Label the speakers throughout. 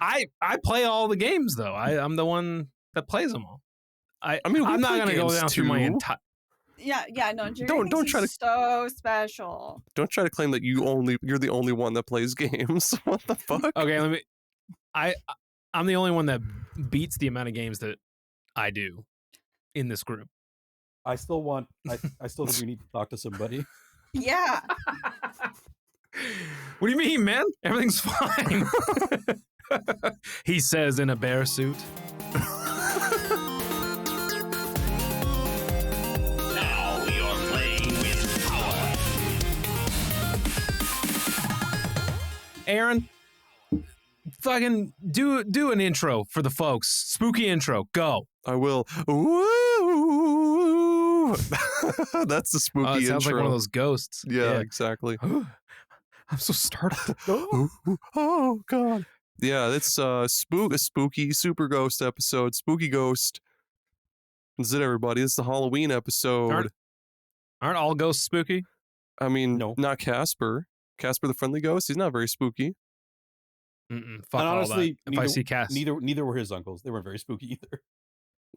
Speaker 1: I play all the games though. I'm the one that plays them all. I mean, I'm not gonna go down through my entire.
Speaker 2: Yeah, no. Gerry
Speaker 3: don't try to
Speaker 2: so special.
Speaker 3: Don't try to claim that you're the only one that plays games. What the fuck?
Speaker 1: Okay, I'm the only one that beats the amount of games that I do in this group.
Speaker 4: I still think we need to talk to somebody.
Speaker 2: Yeah.
Speaker 1: What do you mean, man? Everything's fine. He says in a bear suit.
Speaker 5: Now you're playing with power.
Speaker 1: Aaron, fucking do an intro for the folks. Spooky intro. Go.
Speaker 3: I will. Woo! That's the spooky intro.
Speaker 1: It sounds like one of those ghosts.
Speaker 3: Yeah. Exactly.
Speaker 1: I'm so startled.
Speaker 3: Oh God. Yeah, it's a spooky super ghost episode. Spooky ghost. That's it, everybody. It's the Halloween episode.
Speaker 1: Aren't all ghosts spooky?
Speaker 3: I mean,
Speaker 4: No.
Speaker 3: Not Casper. Casper the Friendly Ghost. He's not very spooky.
Speaker 1: Fuck
Speaker 4: And
Speaker 1: all
Speaker 4: honestly,
Speaker 1: that. If I see Cass,
Speaker 4: neither were his uncles. They weren't very spooky either.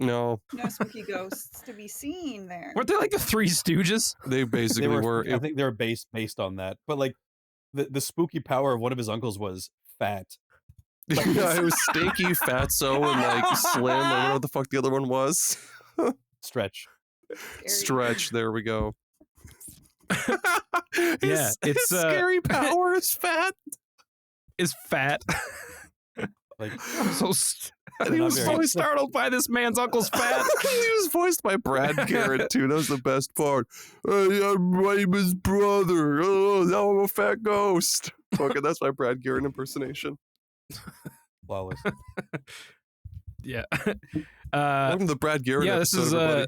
Speaker 3: No,
Speaker 2: No spooky ghosts to be seen there.
Speaker 1: weren't they like the Three Stooges?
Speaker 3: they basically were.
Speaker 4: I think they were based on that. But like the spooky power of one of his uncles was fat.
Speaker 3: Yeah, it was Stinky, Fatso, and like Slim, or whatever the fuck the other one was.
Speaker 4: Stretch.
Speaker 2: Scary.
Speaker 3: Stretch. There we go.
Speaker 1: Yeah, it's
Speaker 3: scary power is fat.
Speaker 1: Is fat.
Speaker 4: Like
Speaker 1: I'm so
Speaker 3: And he
Speaker 4: not
Speaker 3: was
Speaker 4: very-
Speaker 1: so
Speaker 3: voiced.
Speaker 1: startled by this man's uncle's fat.
Speaker 3: He was voiced by Brad Garrett too. That was the best part. I'm his brother. Oh, now I'm a fat ghost. Okay, that's my Brad Garrett impersonation.
Speaker 4: flawless.
Speaker 1: Yeah.
Speaker 3: Welcome to the Brad Garrett
Speaker 1: Yeah,
Speaker 3: episode, everybody.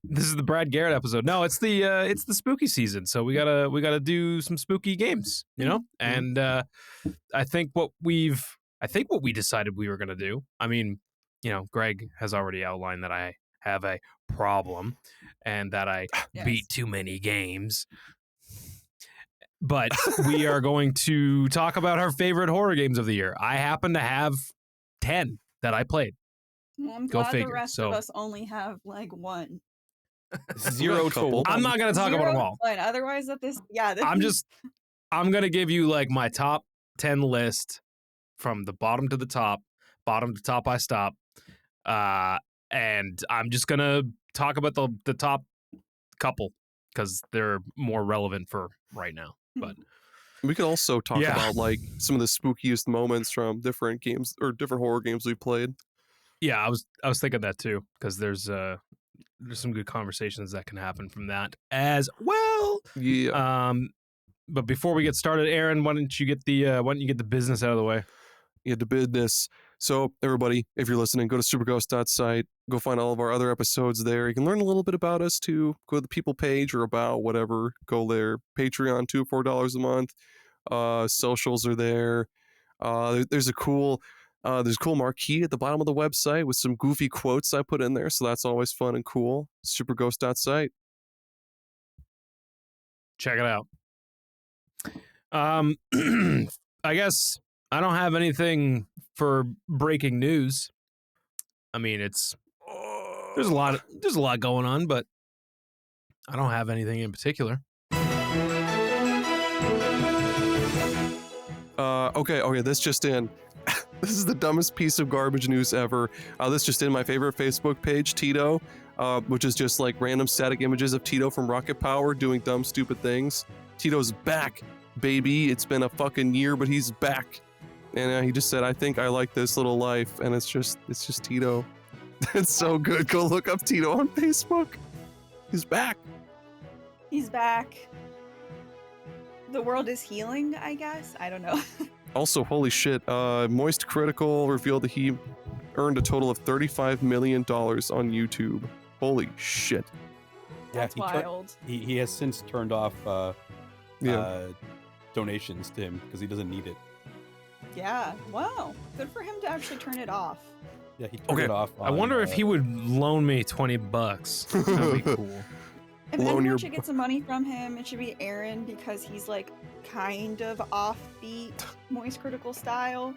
Speaker 1: this is the Brad Garrett episode. No, it's the spooky season, so we gotta do some spooky games, you know. And I think what we decided we were gonna do. I mean, you know, Greg has already outlined that I have a problem and that I
Speaker 2: Yes.
Speaker 1: beat too many games. But we are going to talk about our favorite horror games of the year. I happen to have 10 that I played.
Speaker 2: Well, I'm
Speaker 1: Go
Speaker 2: glad
Speaker 1: figure.
Speaker 2: the rest
Speaker 1: So-
Speaker 2: of us only have like one.
Speaker 4: Zero to
Speaker 3: couple.
Speaker 4: one.
Speaker 1: I'm not going to talk about them all.
Speaker 2: One. Otherwise, this
Speaker 1: I'm going to give you like my top 10 list from the bottom to the top. Bottom to top, I stop. And I'm just going to talk about the top couple because they're more relevant for right now. But
Speaker 3: We could also talk
Speaker 1: Yeah.
Speaker 3: about like some of the spookiest moments from different games or different horror games we played.
Speaker 1: yeah, I was thinking that too because there's some good conversations that can happen from that as well.
Speaker 3: Yeah.
Speaker 1: But before we get started, Aaron, why don't you get the business out of the way?
Speaker 3: Yeah, the business. So everybody, if you're listening, go to superghost.site, go find all of our other episodes there. You can learn a little bit about us too. Go to the people page or about whatever. Go there. Patreon, $4 a month. Socials are there. There's a cool marquee at the bottom of the website with some goofy quotes I put in there. So that's always fun and cool. Superghost.site.
Speaker 1: Check it out. I guess I don't have anything for breaking news. I mean, there's a lot going on, but I don't have anything in particular.
Speaker 3: Okay, this just in. This is the dumbest piece of garbage news ever. This just in my favorite Facebook page, Tito, which is just like random static images of Tito from Rocket Power doing dumb, stupid things. Tito's back, baby. It's been a fucking year, but he's back. And he just said, I think I like this little life. And it's just Tito. It's so good. Go look up Tito on Facebook. He's back.
Speaker 2: He's back. The world is healing, I guess. I don't know.
Speaker 3: Also, holy shit, Moist Critical revealed that he earned a total of $35 million on YouTube. Holy shit.
Speaker 2: That's
Speaker 4: he
Speaker 2: wild.
Speaker 4: He has since turned off donations to him because he doesn't need it.
Speaker 2: Yeah. Wow. Good for him to actually turn it off.
Speaker 4: Yeah, he turned it off.
Speaker 1: I wonder if he would loan me $20. That'd be cool.
Speaker 2: If
Speaker 3: blown
Speaker 2: anyone
Speaker 3: your.
Speaker 2: should get some money from him, it should be Aaron because he's like kind of offbeat, Moist Critical style.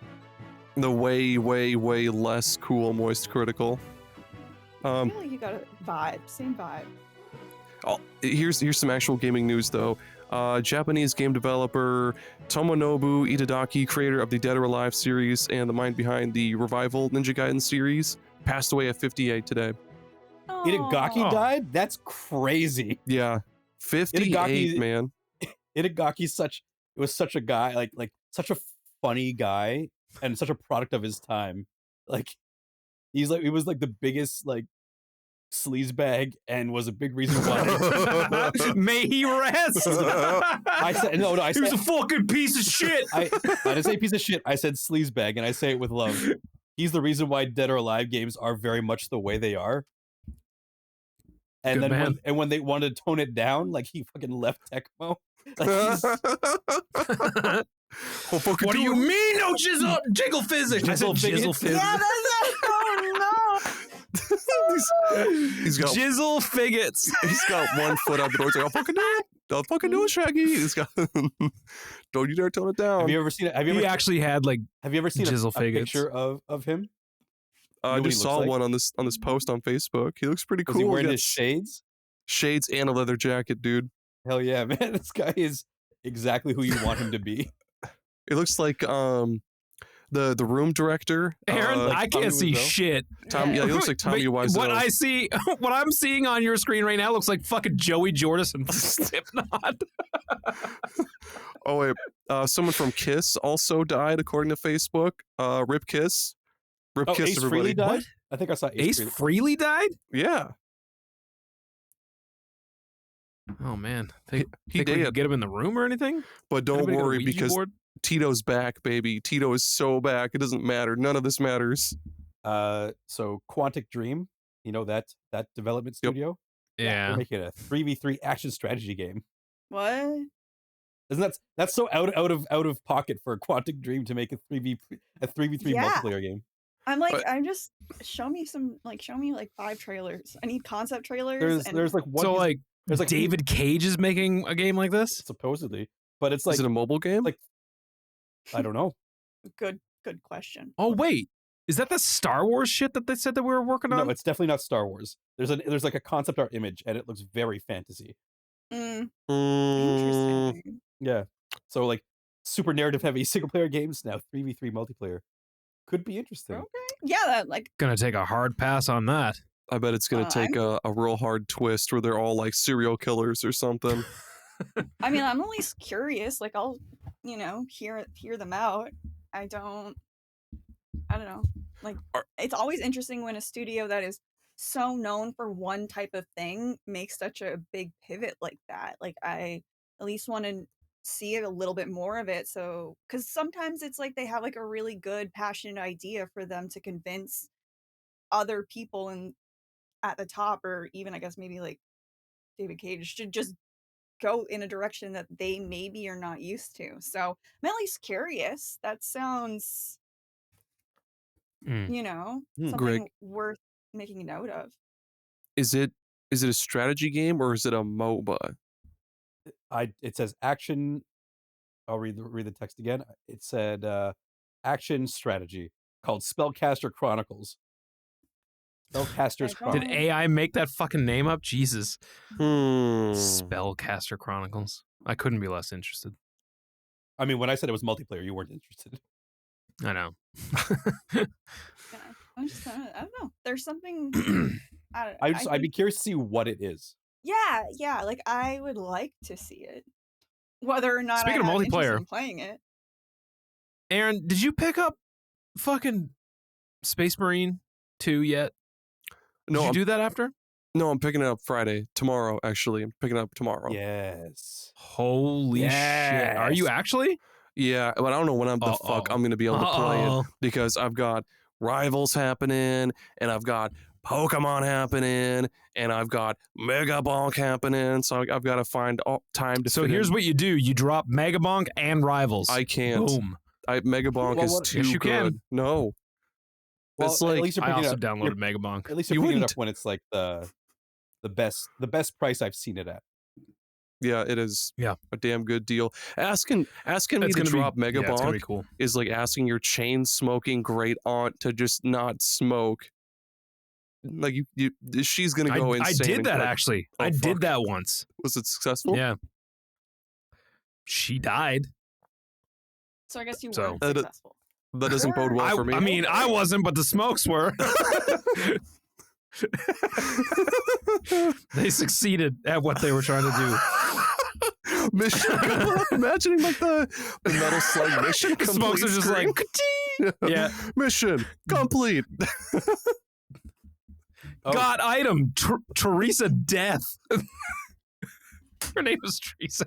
Speaker 3: The way, way, way less cool Moist Critical.
Speaker 2: I feel like you got a vibe, same vibe.
Speaker 3: Oh, here's some actual gaming news though. Japanese game developer Tomonobu Itadaki, creator of the Dead or Alive series and the mind behind the Revival Ninja Gaiden series, passed away at 58 today.
Speaker 4: Itagaki
Speaker 2: Aw.
Speaker 4: died? That's crazy.
Speaker 3: Yeah, 58,
Speaker 4: Itagaki-
Speaker 3: man.
Speaker 4: Itagaki's was such a guy, like such a funny guy and such a product of his time. Like he was like the biggest like sleazebag and was a big reason why.
Speaker 1: May he rest.
Speaker 4: I said no, I
Speaker 1: he was
Speaker 4: said
Speaker 1: a fucking piece of shit.
Speaker 4: I didn't say piece of shit. I said sleazebag, and I say it with love. He's the reason why Dead or Alive games are very much the way they are. And
Speaker 1: Good
Speaker 4: then
Speaker 1: man.
Speaker 4: when they wanted to tone it down, like he fucking left Tecmo. Like he's,
Speaker 3: Oh, fucking
Speaker 1: What do
Speaker 3: do
Speaker 1: you
Speaker 3: it.
Speaker 1: mean? No jiggle physics. I said
Speaker 4: Jizzle
Speaker 1: jizzle
Speaker 4: physics.
Speaker 1: physics.
Speaker 2: Yeah, that's oh
Speaker 3: He's got
Speaker 1: Jizzle figgets.
Speaker 3: he's got one foot out the door. He's like, I'll fucking do it. I'll fucking do it, Shaggy. He's got. Don't you dare tone it down.
Speaker 4: have you ever seen it? Have you
Speaker 1: He
Speaker 4: ever
Speaker 1: actually had like
Speaker 4: have you ever seen
Speaker 1: jizzle
Speaker 4: a
Speaker 1: figures.
Speaker 4: picture of him?
Speaker 3: I
Speaker 4: know what he
Speaker 3: just
Speaker 4: looks
Speaker 3: saw
Speaker 4: like?
Speaker 3: one on this post on Facebook. He looks pretty
Speaker 4: Was
Speaker 3: cool.
Speaker 4: he wearing
Speaker 3: got
Speaker 4: his shades?
Speaker 3: shades and a leather jacket, dude.
Speaker 4: Hell yeah, man! This guy is exactly who you want him to be.
Speaker 3: It looks like the room director.
Speaker 1: Aaron.
Speaker 4: like
Speaker 1: I
Speaker 4: Tommy
Speaker 1: can't see
Speaker 4: Wiseau?
Speaker 1: shit.
Speaker 3: Tom, yeah, he looks like Tommy
Speaker 1: But
Speaker 3: Wiseau.
Speaker 1: What I see, what I'm seeing on your screen right now looks like fucking Joey Jordison from Slipknot.
Speaker 3: Oh wait, someone from Kiss also died according to Facebook. Rip Kiss. Rip
Speaker 4: Oh,
Speaker 3: Kiss,
Speaker 4: Ace
Speaker 3: everybody.
Speaker 4: Frehley died.
Speaker 1: What?
Speaker 4: I think I saw
Speaker 1: Ace
Speaker 4: Frehley.
Speaker 1: Freely died?
Speaker 3: Yeah,
Speaker 1: Oh man,
Speaker 3: he
Speaker 1: think we
Speaker 3: did.
Speaker 1: could get him in the room or anything?
Speaker 3: But don't
Speaker 1: Anybody got a
Speaker 3: worry
Speaker 1: Ouija
Speaker 3: because
Speaker 1: board?
Speaker 3: Tito's back, baby. Tito is so back. It doesn't matter. None of this matters.
Speaker 4: So Quantic Dream, you know that development
Speaker 3: Yep.
Speaker 4: studio.
Speaker 1: Yeah.
Speaker 4: They're making a 3v3 action strategy game.
Speaker 2: What?
Speaker 4: Isn't that's so out of pocket for Quantic Dream to make a 3v3
Speaker 2: Yeah.
Speaker 4: multiplayer game?
Speaker 2: I'm like,
Speaker 3: But-
Speaker 2: I'm just show me like 5 trailers. I need concept trailers.
Speaker 4: There's like one
Speaker 1: So like,
Speaker 4: there's like
Speaker 1: David Cage is making a game like this?
Speaker 4: supposedly, but it's like
Speaker 3: is it a mobile game?
Speaker 4: like- I don't know.
Speaker 2: good question.
Speaker 1: Oh wait, is that the Star Wars shit that they said that we were working on?
Speaker 4: No, it's definitely not Star Wars. There's like a concept art image and it looks very fantasy.
Speaker 2: Mm,
Speaker 3: Mm,
Speaker 2: interesting.
Speaker 4: Yeah. So like super narrative heavy single player games now 3v3 multiplayer could be interesting.
Speaker 2: Okay. Yeah, that like
Speaker 1: Gonna take a hard pass on that.
Speaker 3: I bet it's gonna take a real hard twist where they're all like serial killers or something.
Speaker 2: I mean, I'm at least curious. Like I'll, hear them out. I don't know. Like it's always interesting when a studio that is so known for one type of thing makes such a big pivot like that. Like I at least want to see a little bit more of it. So, because sometimes it's like they have like a really good, passionate idea for them to convince other people and at the top, or even I guess maybe like David Cage, to just go in a direction that they maybe are not used to. So I'm at least curious. That sounds,
Speaker 1: Mm.
Speaker 2: something
Speaker 3: Greg.
Speaker 2: worth making a note of.
Speaker 3: Is it a strategy game or is it a MOBA?
Speaker 4: It says action. I'll read the text again. It said action strategy called Spellcaster Chronicles. Spellcaster's
Speaker 2: I don't-
Speaker 1: Did
Speaker 4: Chronicles.
Speaker 1: AI make that fucking name up? Jesus.
Speaker 3: Hmm.
Speaker 1: Spellcaster Chronicles. I couldn't be less interested.
Speaker 4: I mean, when I said it was multiplayer, you weren't interested.
Speaker 1: I know.
Speaker 2: Yeah, I'm just kind of, I don't know. There's something.
Speaker 4: I'd
Speaker 2: think-
Speaker 4: be curious to see what it is.
Speaker 2: Yeah. Like I would like to see it, whether or not
Speaker 1: Speaking
Speaker 2: I
Speaker 1: of
Speaker 2: have interest
Speaker 1: multiplayer.
Speaker 2: in playing it.
Speaker 1: Aaron, did you pick up fucking Space Marine 2 yet? Did
Speaker 3: No,
Speaker 1: you
Speaker 3: I'm,
Speaker 1: do that after?
Speaker 3: no, I'm picking it up tomorrow. Actually, I'm picking it up tomorrow.
Speaker 4: Yes.
Speaker 1: Holy shit. Are you
Speaker 4: Yes.
Speaker 1: actually?
Speaker 3: Yeah, but I don't know when the fuck I'm gonna be able to play it because I've got Rivals happening and I've got Pokemon happening and I've got Mega Bonk happening. So I've got to find time to.
Speaker 1: So
Speaker 3: fit
Speaker 1: here's
Speaker 3: in.
Speaker 1: what you do. You drop Megabonk and Rivals.
Speaker 3: I can't.
Speaker 1: Boom.
Speaker 3: Mega Bonk
Speaker 4: Well,
Speaker 3: is
Speaker 4: what-
Speaker 3: too
Speaker 1: Yes, you
Speaker 3: good.
Speaker 1: can.
Speaker 3: No,
Speaker 4: Well,
Speaker 3: it's like
Speaker 4: at least you're
Speaker 1: I
Speaker 4: picking
Speaker 1: also
Speaker 4: it up,
Speaker 1: downloaded Megabonk.
Speaker 4: At least you're
Speaker 3: You
Speaker 4: picking it
Speaker 3: wouldn't.
Speaker 4: up when it's like the the best price I've seen it at.
Speaker 3: Yeah, it is.
Speaker 1: Yeah.
Speaker 3: A damn good deal. Asking me
Speaker 1: It's
Speaker 3: to
Speaker 1: gonna
Speaker 3: drop
Speaker 1: be,
Speaker 3: Mega
Speaker 1: yeah, it's gonna be
Speaker 3: Bonk
Speaker 1: cool.
Speaker 3: is like asking your chain smoking great aunt to just not smoke. Like she's gonna go
Speaker 1: I
Speaker 3: insane.
Speaker 1: did
Speaker 3: and
Speaker 1: that
Speaker 3: like,
Speaker 1: actually.
Speaker 3: oh,
Speaker 1: I
Speaker 3: fuck.
Speaker 1: did that once.
Speaker 3: Was it successful?
Speaker 1: Yeah. She died.
Speaker 2: So I guess you
Speaker 1: So-
Speaker 2: weren't
Speaker 3: That-
Speaker 2: successful.
Speaker 3: That doesn't bode well for me.
Speaker 1: I mean, I wasn't, but the smokes were. They succeeded at what they were trying to do.
Speaker 3: Mission. We're imagining like the Metal Slug mission
Speaker 1: The
Speaker 3: complete.
Speaker 1: smokes are just
Speaker 3: screen.
Speaker 1: like, yeah.
Speaker 3: Mission complete.
Speaker 4: Oh.
Speaker 1: Got item, Teresa death. Her name was Teresa.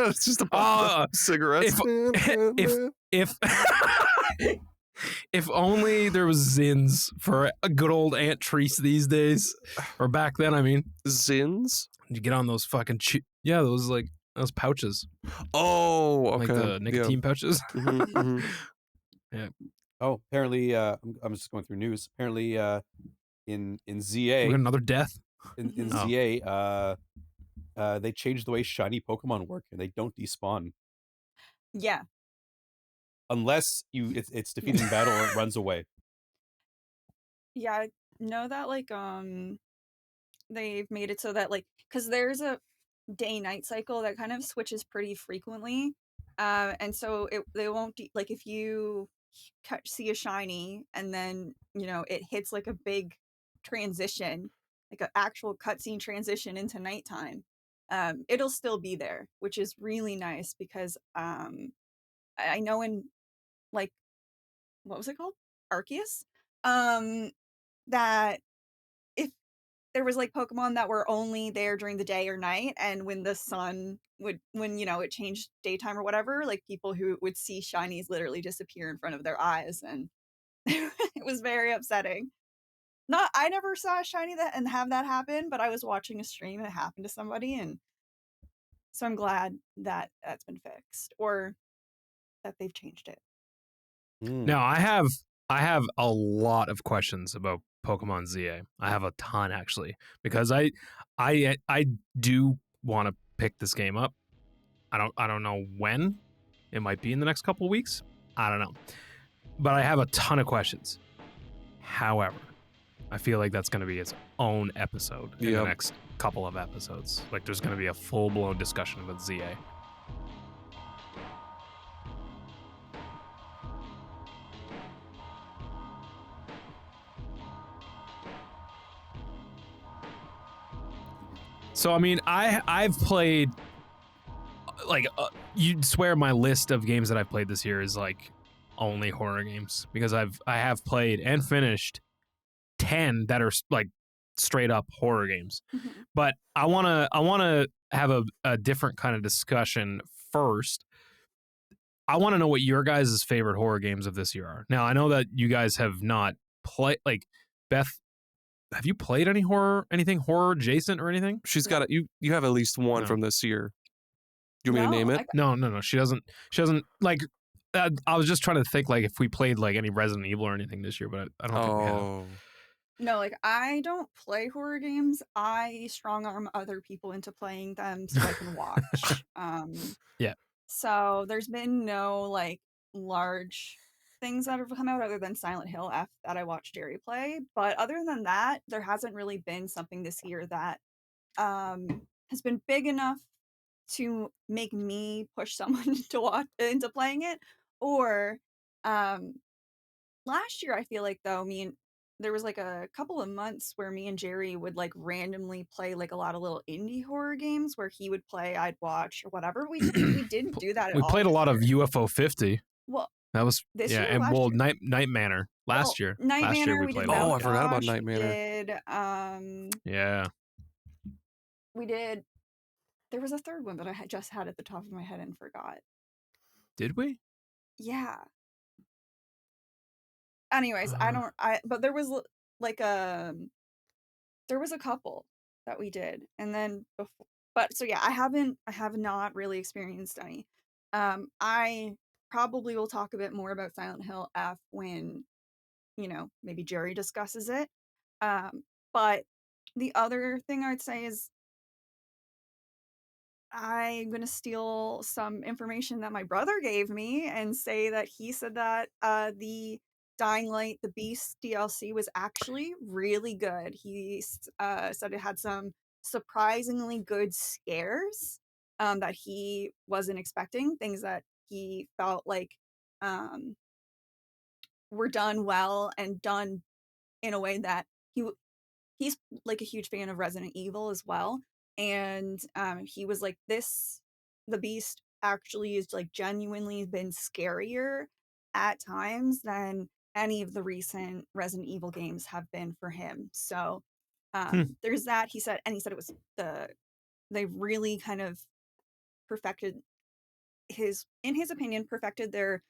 Speaker 3: It's just a cigarette.
Speaker 1: If only there was Zins for a good old Aunt Teresa these days, or back then. I mean,
Speaker 3: Zins.
Speaker 1: you get on those fucking those pouches,
Speaker 3: Oh, okay.
Speaker 1: like the nicotine pouches.
Speaker 3: Mhm, mhm.
Speaker 4: Oh, apparently, I'm just going through news. Apparently, in
Speaker 1: We
Speaker 4: ZA,
Speaker 1: got another death.
Speaker 4: in
Speaker 1: Oh.
Speaker 4: ZA, they changed the way shiny Pokemon work, and they don't despawn
Speaker 2: Yeah.
Speaker 4: unless it's defeated in battle or it runs away.
Speaker 2: Yeah, I know that they've made it so that because there's a day-night cycle that kind of switches pretty frequently. And so they won't if you see a shiny and then, it hits like a big transition, like an actual cutscene transition into nighttime. It'll still be there, which is really nice because I know in what was it called? Arceus? That if there was Pokemon that were only there during the day or night, and when the sun when it changed daytime or whatever, people who would see shinies literally disappear in front of their eyes, and it was very upsetting. I never saw a shiny and have that happen, but I was watching a stream and it happened to somebody, and so I'm glad that that's been fixed or that they've changed it.
Speaker 1: Now I have a lot of questions about Pokemon ZA. I have a ton actually, because I do want to pick this game up. I don't know when. It might be in the next couple weeks. I don't know. But I have a ton of questions. However, I feel like that's going to be its own episode in the next couple of episodes. There's going to be a full-blown discussion about ZA. So I mean, I've played you'd swear my list of games that I've played this year is only horror games, because I have played and finished 10 that are straight up horror games.
Speaker 2: Mhm.
Speaker 1: But I wanna have a different kind of discussion first. I want to know what your guys' favorite horror games of this year are. Now I know that you guys have not played. Beth, have you played anything horror adjacent or anything?
Speaker 3: She's got it. You have at least one
Speaker 1: No.
Speaker 3: from this year. You want me to name it?
Speaker 1: No. She doesn't. I was just trying to think if we played any Resident Evil or anything this year, but I don't think we have.
Speaker 3: Oh.
Speaker 2: No, I don't play horror games. I strong arm other people into playing them so I can watch.
Speaker 1: Yeah.
Speaker 2: So there's been no large things that have come out other than Silent Hill F that I watched Gerry play. But other than that, there hasn't really been something this year that has been big enough to make me push someone to into playing it. Or last year, I feel like though, there was a couple of months where me and Gerry would randomly play a lot of little indie horror games where he would play, I'd watch or whatever. We didn't do that at
Speaker 1: We
Speaker 2: all.
Speaker 1: played a
Speaker 2: this
Speaker 1: lot of
Speaker 2: year.
Speaker 1: UFO 50.
Speaker 2: Well,
Speaker 1: That was
Speaker 2: this
Speaker 1: yeah,
Speaker 2: year or
Speaker 1: and
Speaker 2: last year?
Speaker 1: Night Manor last year.
Speaker 2: Night
Speaker 1: Last year
Speaker 2: Manor,
Speaker 1: we
Speaker 2: did
Speaker 1: played.
Speaker 3: Oh, I forgot about
Speaker 2: Josh,
Speaker 3: Night Manor.
Speaker 1: Yeah.
Speaker 2: We did. There was a third one that I just had at the top of my head and forgot.
Speaker 1: Did we?
Speaker 2: Yeah. Anyways, but there was there was a couple that we did, and then before, but so yeah, I have not really experienced any. I probably will talk a bit more about Silent Hill F when maybe Gerry discusses it. But the other thing I'd say is I'm going to steal some information that my brother gave me and say that he said that the Dying Light, the Beast DLC was actually really good. He said it had some surprisingly good scares that he wasn't expecting, things that he felt like were done well and done in a way that he's like a huge fan of Resident Evil as well. And he was like, the Beast actually is like genuinely been scarier at times than any of the recent Resident Evil games have been for him. So there's that. He said it was they really kind of perfected in his opinion, perfected their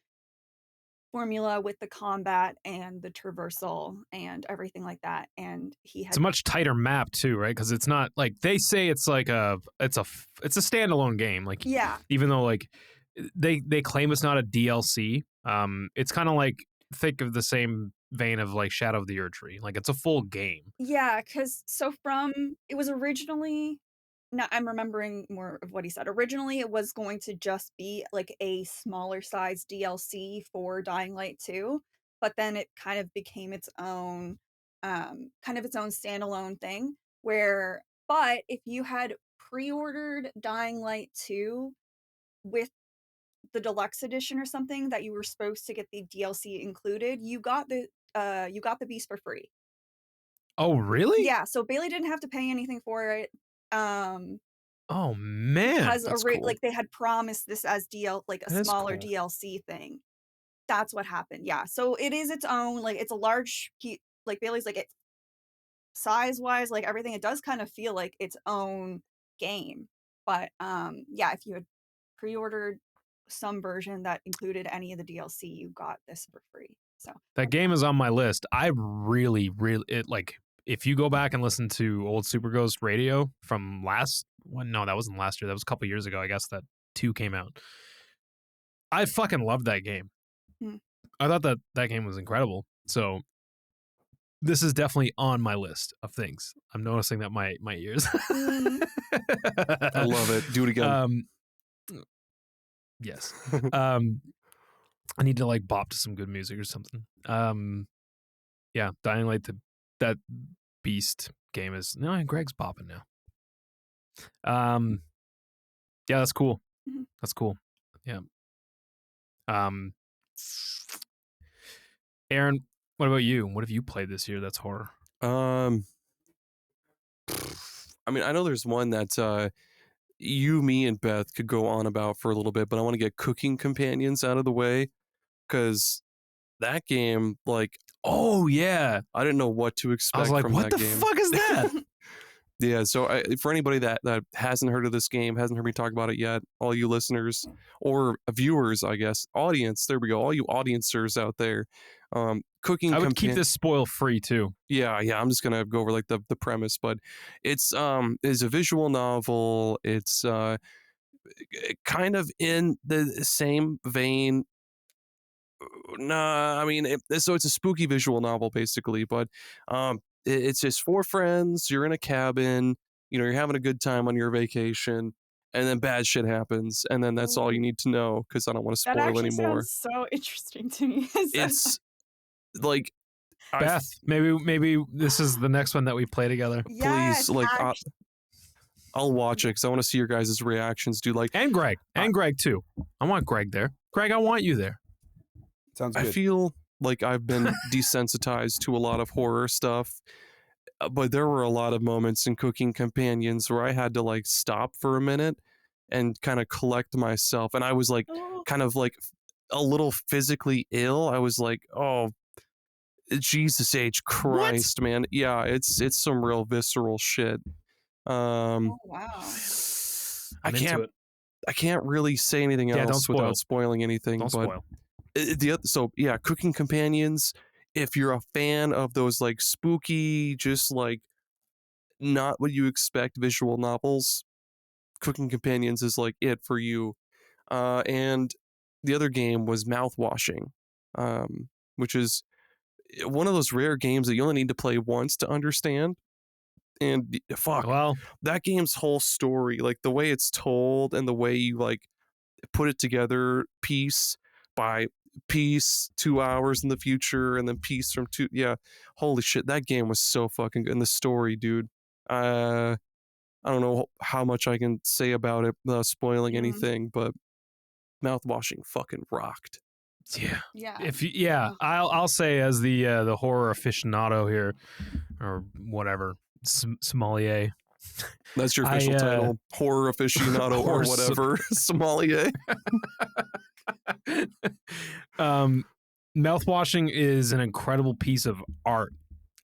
Speaker 2: formula with the combat and the traversal and everything like that. And
Speaker 1: it's a much tighter map too, right? Because it's not like they say it's like it's a standalone game. Like,
Speaker 2: yeah,
Speaker 1: even though like they claim it's not a DLC, it's kind of like, think of the same vein of like Shadow of the Erdtree. Like, it's a full game.
Speaker 2: Yeah, because it was originally, now I'm remembering more of what he said. Originally, it was going to just be like a smaller size DLC for Dying Light 2, but then it kind of became its own standalone thing but if you had pre-ordered Dying Light 2 with the deluxe edition or something that you were supposed to get the DLC included, you got the Beast for free.
Speaker 1: Oh, really?
Speaker 2: Yeah, so Bailey didn't have to pay anything for it.
Speaker 1: Oh man,
Speaker 2: because
Speaker 3: that's cool.
Speaker 2: like they had promised this as like a
Speaker 1: That is
Speaker 2: smaller
Speaker 1: cool.
Speaker 2: DLC thing. That's what happened. Yeah, so it is its own, like it's a large like Bailey's like, it size wise, like everything, it does kind of feel like its own game. But yeah, if you had pre-ordered some version that included any of the DLC, you got this for free. So
Speaker 1: that game is on my list. I really like, if you go back and listen to old Super Ghost Radio from no, that wasn't last year. That was a couple years ago, I guess, that 2 came out. I fucking loved that game. I thought that game was incredible. So this is definitely on my list of things. I'm noticing that my ears.
Speaker 3: I love it. Do it again.
Speaker 1: Yes. I need to like bop to some good music or something. Yeah, Dying Light, that Beast game is, no, Greg's bopping now. Yeah, that's cool. That's cool. Yeah. Aaron, what about you? What have you played this year that's horror?
Speaker 3: I mean, I know there's one that you, me, and Beth could go on about for a little bit, but I want to get Cooking Companions out of the way, because that game, like,
Speaker 1: oh yeah,
Speaker 3: I didn't know what to expect.
Speaker 1: I was like,
Speaker 3: from
Speaker 1: what
Speaker 3: that
Speaker 1: the
Speaker 3: game.
Speaker 1: fuck is that?
Speaker 3: Yeah, so for anybody that hasn't heard of this game, hasn't heard me talk about it yet, all you listeners or viewers, I guess, audience, there we go, all you audiencers out there, Cooking.
Speaker 1: I would keep this spoil free too.
Speaker 3: Yeah, I'm just gonna go over like the premise, but it's a visual novel. It's kind of in the same vein. Nah, I mean, so it's a spooky visual novel basically, but it's just 4 friends. You're in a cabin. You're having a good time on your vacation, and then bad shit happens, and then that's all you need to know, because I don't want to
Speaker 2: that
Speaker 3: spoil
Speaker 2: actually
Speaker 3: anymore.
Speaker 2: sounds so interesting to me.
Speaker 3: It's like,
Speaker 1: Beth, maybe this is the next one that we play together.
Speaker 2: Yes,
Speaker 3: please, like, I'll watch it because I want to see your guys' reactions, dude. Like,
Speaker 1: and Greg too. I want Greg there. Greg, I want you there.
Speaker 4: Sounds good.
Speaker 3: I feel like I've been desensitized to a lot of horror stuff, but there were a lot of moments in Cooking Companions where I had to like stop for a minute and kind of collect myself, and I was like, kind of like a little physically ill. I was like, oh, Jesus H. Christ, man. Yeah, it's some real visceral shit.
Speaker 2: oh wow.
Speaker 3: I can't really say anything else without spoiling anything.
Speaker 1: Don't
Speaker 3: but
Speaker 1: spoil.
Speaker 3: So yeah, Cooking Companions, if you're a fan of those like spooky, just like not what you expect visual novels, Cooking Companions is like it for you. And the other game was Mouthwashing, which is one of those rare games that you only need to play once to understand. And fuck,
Speaker 1: Well,
Speaker 3: that game's whole story, like the way it's told and the way you like put it together piece by piece, 2 hours in the future, and then piece from two. Yeah, holy shit, that game was so fucking good. And the story, dude. I don't know how much I can say about it without spoiling anything, but Mouthwashing fucking rocked.
Speaker 1: yeah.
Speaker 2: Yeah. Ugh.
Speaker 1: I'll say as the horror aficionado here, or whatever, sommelier.
Speaker 3: That's your official title, horror aficionado or
Speaker 1: Horror
Speaker 3: whatever, sommelier.
Speaker 1: Mouthwashing is an incredible piece of art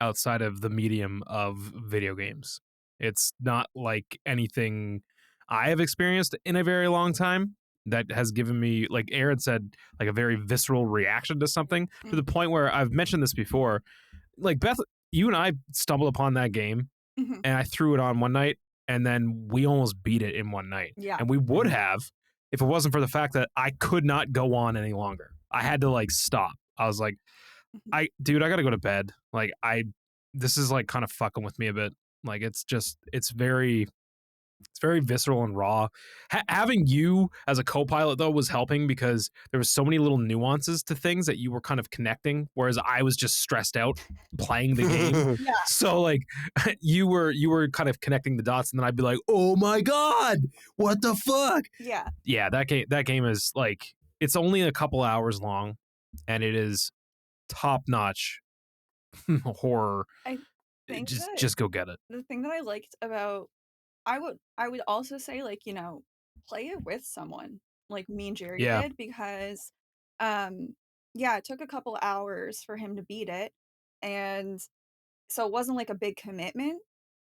Speaker 1: outside of the medium of video games. It's not like anything I have experienced in a very long time that has given me, like Aaron said, like a very visceral reaction to something, to the point where I've mentioned this before. Like Beth, you and I stumbled upon that game
Speaker 2: Mhm.
Speaker 1: and I threw it on one night and then we almost beat it in one night.
Speaker 2: Yeah.
Speaker 1: And we would have if it wasn't for the fact that I could not go on any longer. I had to like stop. I was like, I gotta go to bed. Like this is like kind of fucking with me a bit. Like it's very visceral and raw. Having you as a co-pilot though was helping because there was so many little nuances to things that you were kind of connecting, whereas I was just stressed out playing the game.
Speaker 2: Yeah.
Speaker 1: So like you were kind of connecting the dots, and then I'd be like, oh my god, what the fuck?
Speaker 2: Yeah.
Speaker 1: Yeah, that game is like, it's only a couple hours long, and it is top notch horror.
Speaker 2: I think
Speaker 1: Just go get it.
Speaker 2: the thing that I liked about I would also say, like, you know, play it with someone like me and Gerry
Speaker 1: Yeah.
Speaker 2: did, because yeah, it took a couple hours for him to beat it, and so it wasn't like a big commitment.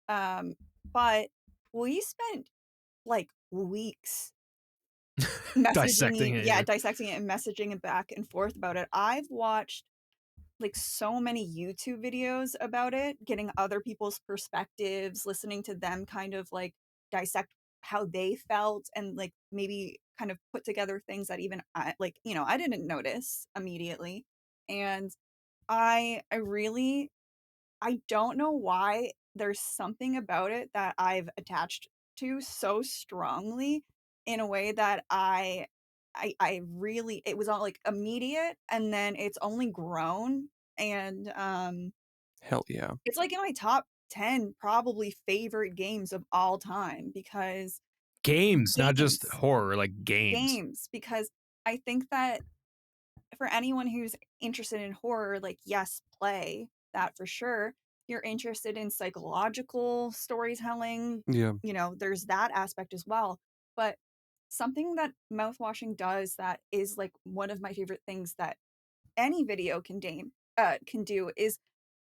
Speaker 2: But we spent like weeks
Speaker 1: Dissecting it.
Speaker 2: yeah, dissecting it and messaging it back and forth about it. I've watched like so many YouTube videos about it, getting other people's perspectives, listening to them kind of like dissect how they felt, and like maybe kind of put together things that even I, like, you know, I didn't notice immediately. And I really, I don't know why there's something about it that I've attached to so strongly, in a way that I really, it was all like immediate, and then it's only grown, and
Speaker 3: Hell yeah.
Speaker 2: it's like in my top 10 probably favorite games of all time, because
Speaker 1: Games, not just
Speaker 2: Games.
Speaker 1: horror, like games.
Speaker 2: because I think that for anyone who's interested in horror, like, yes, play that for sure. You're interested in psychological storytelling,
Speaker 3: Yeah.
Speaker 2: you know, there's that aspect as well. But something that Mouthwashing does that is like one of my favorite things that any video can do is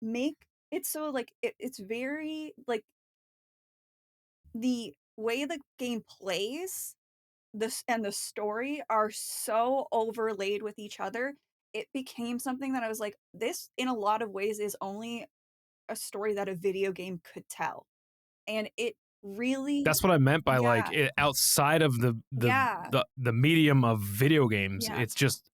Speaker 2: make it so like it's very like the way the game plays, this and the story are so overlaid with each other. It became something that I was like, this in a lot of ways is only a story that a video game could tell. And it really,
Speaker 1: That's what I meant by like
Speaker 2: Yeah.
Speaker 1: outside of
Speaker 2: Yeah.
Speaker 1: the medium of video games.
Speaker 2: Yeah.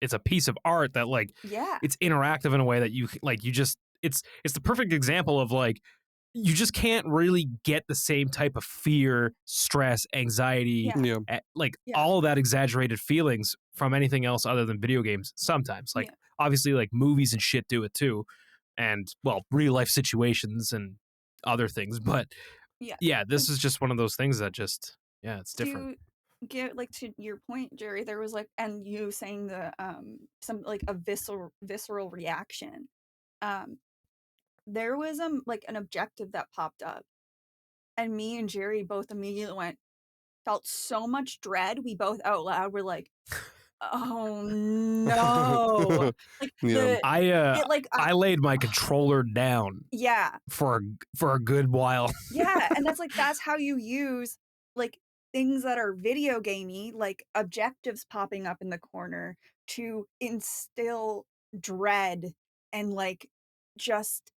Speaker 1: It's a piece of art that like
Speaker 2: yeah.
Speaker 1: it's interactive in a way that you just it's the perfect example of like you just can't really get the same type of fear, stress, anxiety,
Speaker 2: Yeah.
Speaker 3: Yeah.
Speaker 1: like
Speaker 2: Yeah.
Speaker 1: all of that exaggerated feelings from anything else other than video games. Sometimes, like
Speaker 2: Yeah.
Speaker 1: obviously, like movies and shit do it too, and well, real life situations and other things. But
Speaker 2: Yeah.
Speaker 1: yeah, this is just one of those things that just it's different.
Speaker 2: To get like to your point, Gerry, there was like, and you saying the some like a visceral reaction. There was like an objective that popped up, and me and Gerry both immediately felt so much dread. We both out loud were like, "Oh no!" Like
Speaker 3: Yeah.
Speaker 1: I laid my controller down
Speaker 2: yeah,
Speaker 1: for a good while.
Speaker 2: yeah, and that's how you use like things that are video gamey, like objectives popping up in the corner to instill dread, and like just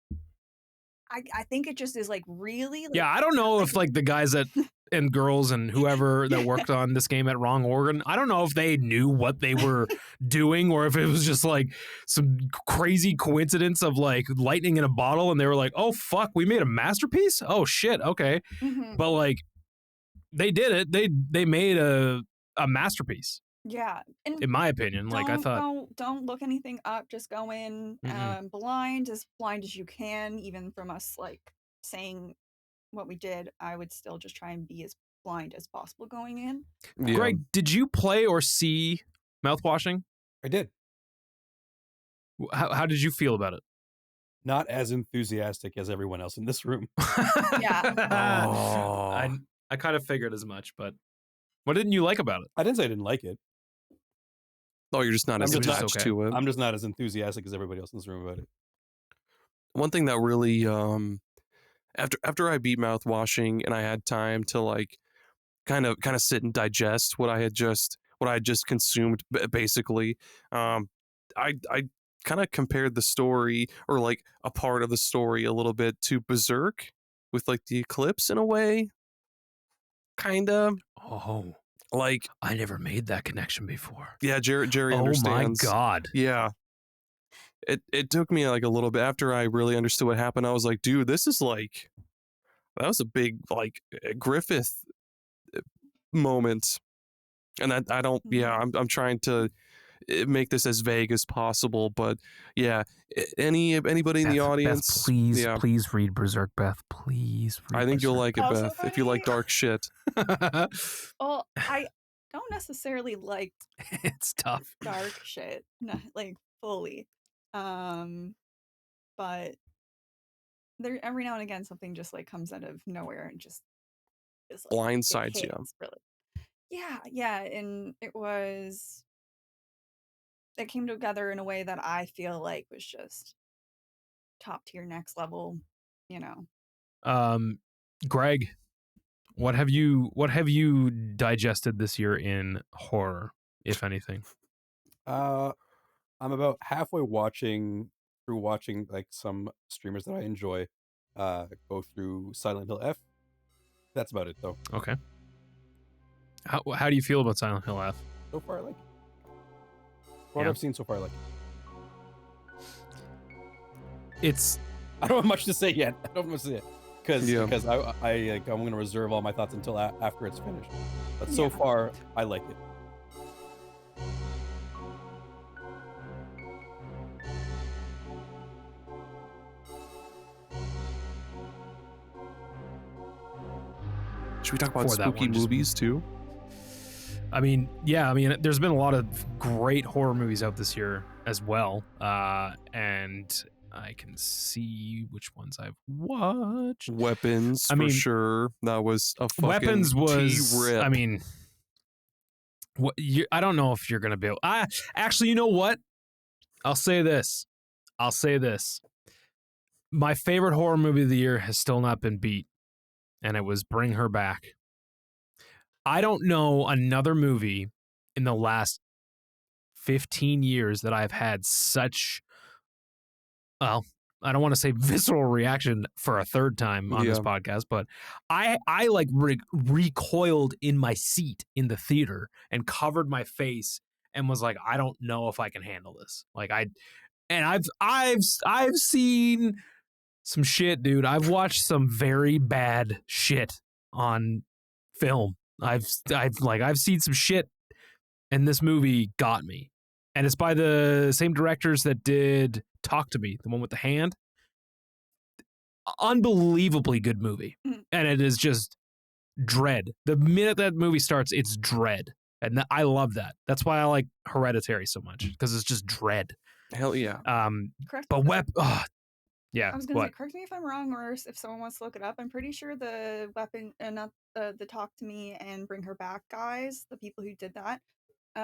Speaker 2: I think it just is like really like,
Speaker 1: Yeah, I don't know if like the guys that and girls and whoever that worked on this game at Wrong Organ, I don't know if they knew what they were doing or if it was just like some crazy coincidence of like lightning in a bottle and they were like, oh fuck, we made a masterpiece? Oh shit, okay. But like they did it. They made a masterpiece.
Speaker 2: Yeah, and
Speaker 1: in my opinion. Like I thought,
Speaker 2: don't look anything up. Just go in blind as you can. Even from us like saying what we did, I would still just try and be as blind as possible going in.
Speaker 3: Yeah.
Speaker 1: Greg, did you play or see Mouthwashing?
Speaker 4: I did.
Speaker 1: How did you feel about it?
Speaker 4: Not as enthusiastic as everyone else in this room.
Speaker 2: Yeah.
Speaker 3: Oh.
Speaker 1: I kind of figured as much, but what didn't you like about it?
Speaker 4: I didn't say I didn't like it.
Speaker 3: Oh, you're just not as
Speaker 4: I'm just
Speaker 3: attached
Speaker 1: okay.
Speaker 3: to it.
Speaker 4: I'm just not as enthusiastic as everybody else in this room about it.
Speaker 3: One thing that really after I beat Mouthwashing and I had time to like kind of sit and digest what I had just consumed basically, I kind of compared the story or like a part of the story a little bit to Berserk with like the eclipse in a way. Kind of.
Speaker 1: Oh,
Speaker 3: like
Speaker 1: I never made that connection before.
Speaker 3: Yeah, Gerry
Speaker 1: oh
Speaker 3: understands.
Speaker 1: My God.
Speaker 3: Yeah. It took me like a little bit after I really understood what happened. I was like, dude, this is like, that was a big like Griffith moment. And I don't, yeah, I'm trying to make this as vague as possible, but yeah, anybody in the audience,
Speaker 1: Beth, please read Berserk, Beth. Please read
Speaker 3: I think you'll like it,
Speaker 2: Also
Speaker 3: Beth, if you like dark shit.
Speaker 2: Well, I don't necessarily like
Speaker 1: it's tough.
Speaker 2: dark shit, not like fully. But there every now and again something just like comes out of nowhere and just is like,
Speaker 3: blindsides you.
Speaker 2: Really. Yeah, and it came together in a way that I feel like was just top tier, next level, you know.
Speaker 1: Greg, what have you digested this year in horror, if anything?
Speaker 4: I'm about halfway through watching like some streamers that I enjoy go through Silent Hill F. That's about it though.
Speaker 1: Okay. How do you feel about Silent Hill F?
Speaker 4: So far I like it. What I've seen so far I like it. I don't have much to say yet. Because I'm going to reserve all my thoughts until after it's finished. But so far, I like it.
Speaker 3: Should we talk about spooky movies too?
Speaker 1: I mean, yeah. I mean, there's been a lot of great horror movies out this year as well, and I can see which ones I've watched.
Speaker 3: Weapons, for sure. That was a fucking
Speaker 1: Weapons was.
Speaker 3: T-rip.
Speaker 1: I mean, I don't know if you're gonna be able. Actually, you know what? I'll say this. My favorite horror movie of the year has still not been beat, and it was Bring Her Back. I don't know another movie in the last 15 years that I've had such, well, I don't want to say visceral reaction for a third time on this podcast, but I like recoiled in my seat in the theater and covered my face and was like, I don't know if I can handle this. Like I've seen some shit, dude. I've watched some very bad shit on film. I've seen some shit, and this movie got me. And it's by the same directors that did Talk to Me, the one with the hand. Unbelievably good movie. And it is just dread. The minute that movie starts, it's dread. And I love that. That's why I like Hereditary so much, because it's just dread.
Speaker 3: Hell yeah.
Speaker 1: Yeah.
Speaker 2: I was gonna say, correct me if I'm wrong, or if someone wants to look it up. I'm pretty sure the Weapon, not the Talk to Me and Bring Her Back guys, the people who did that,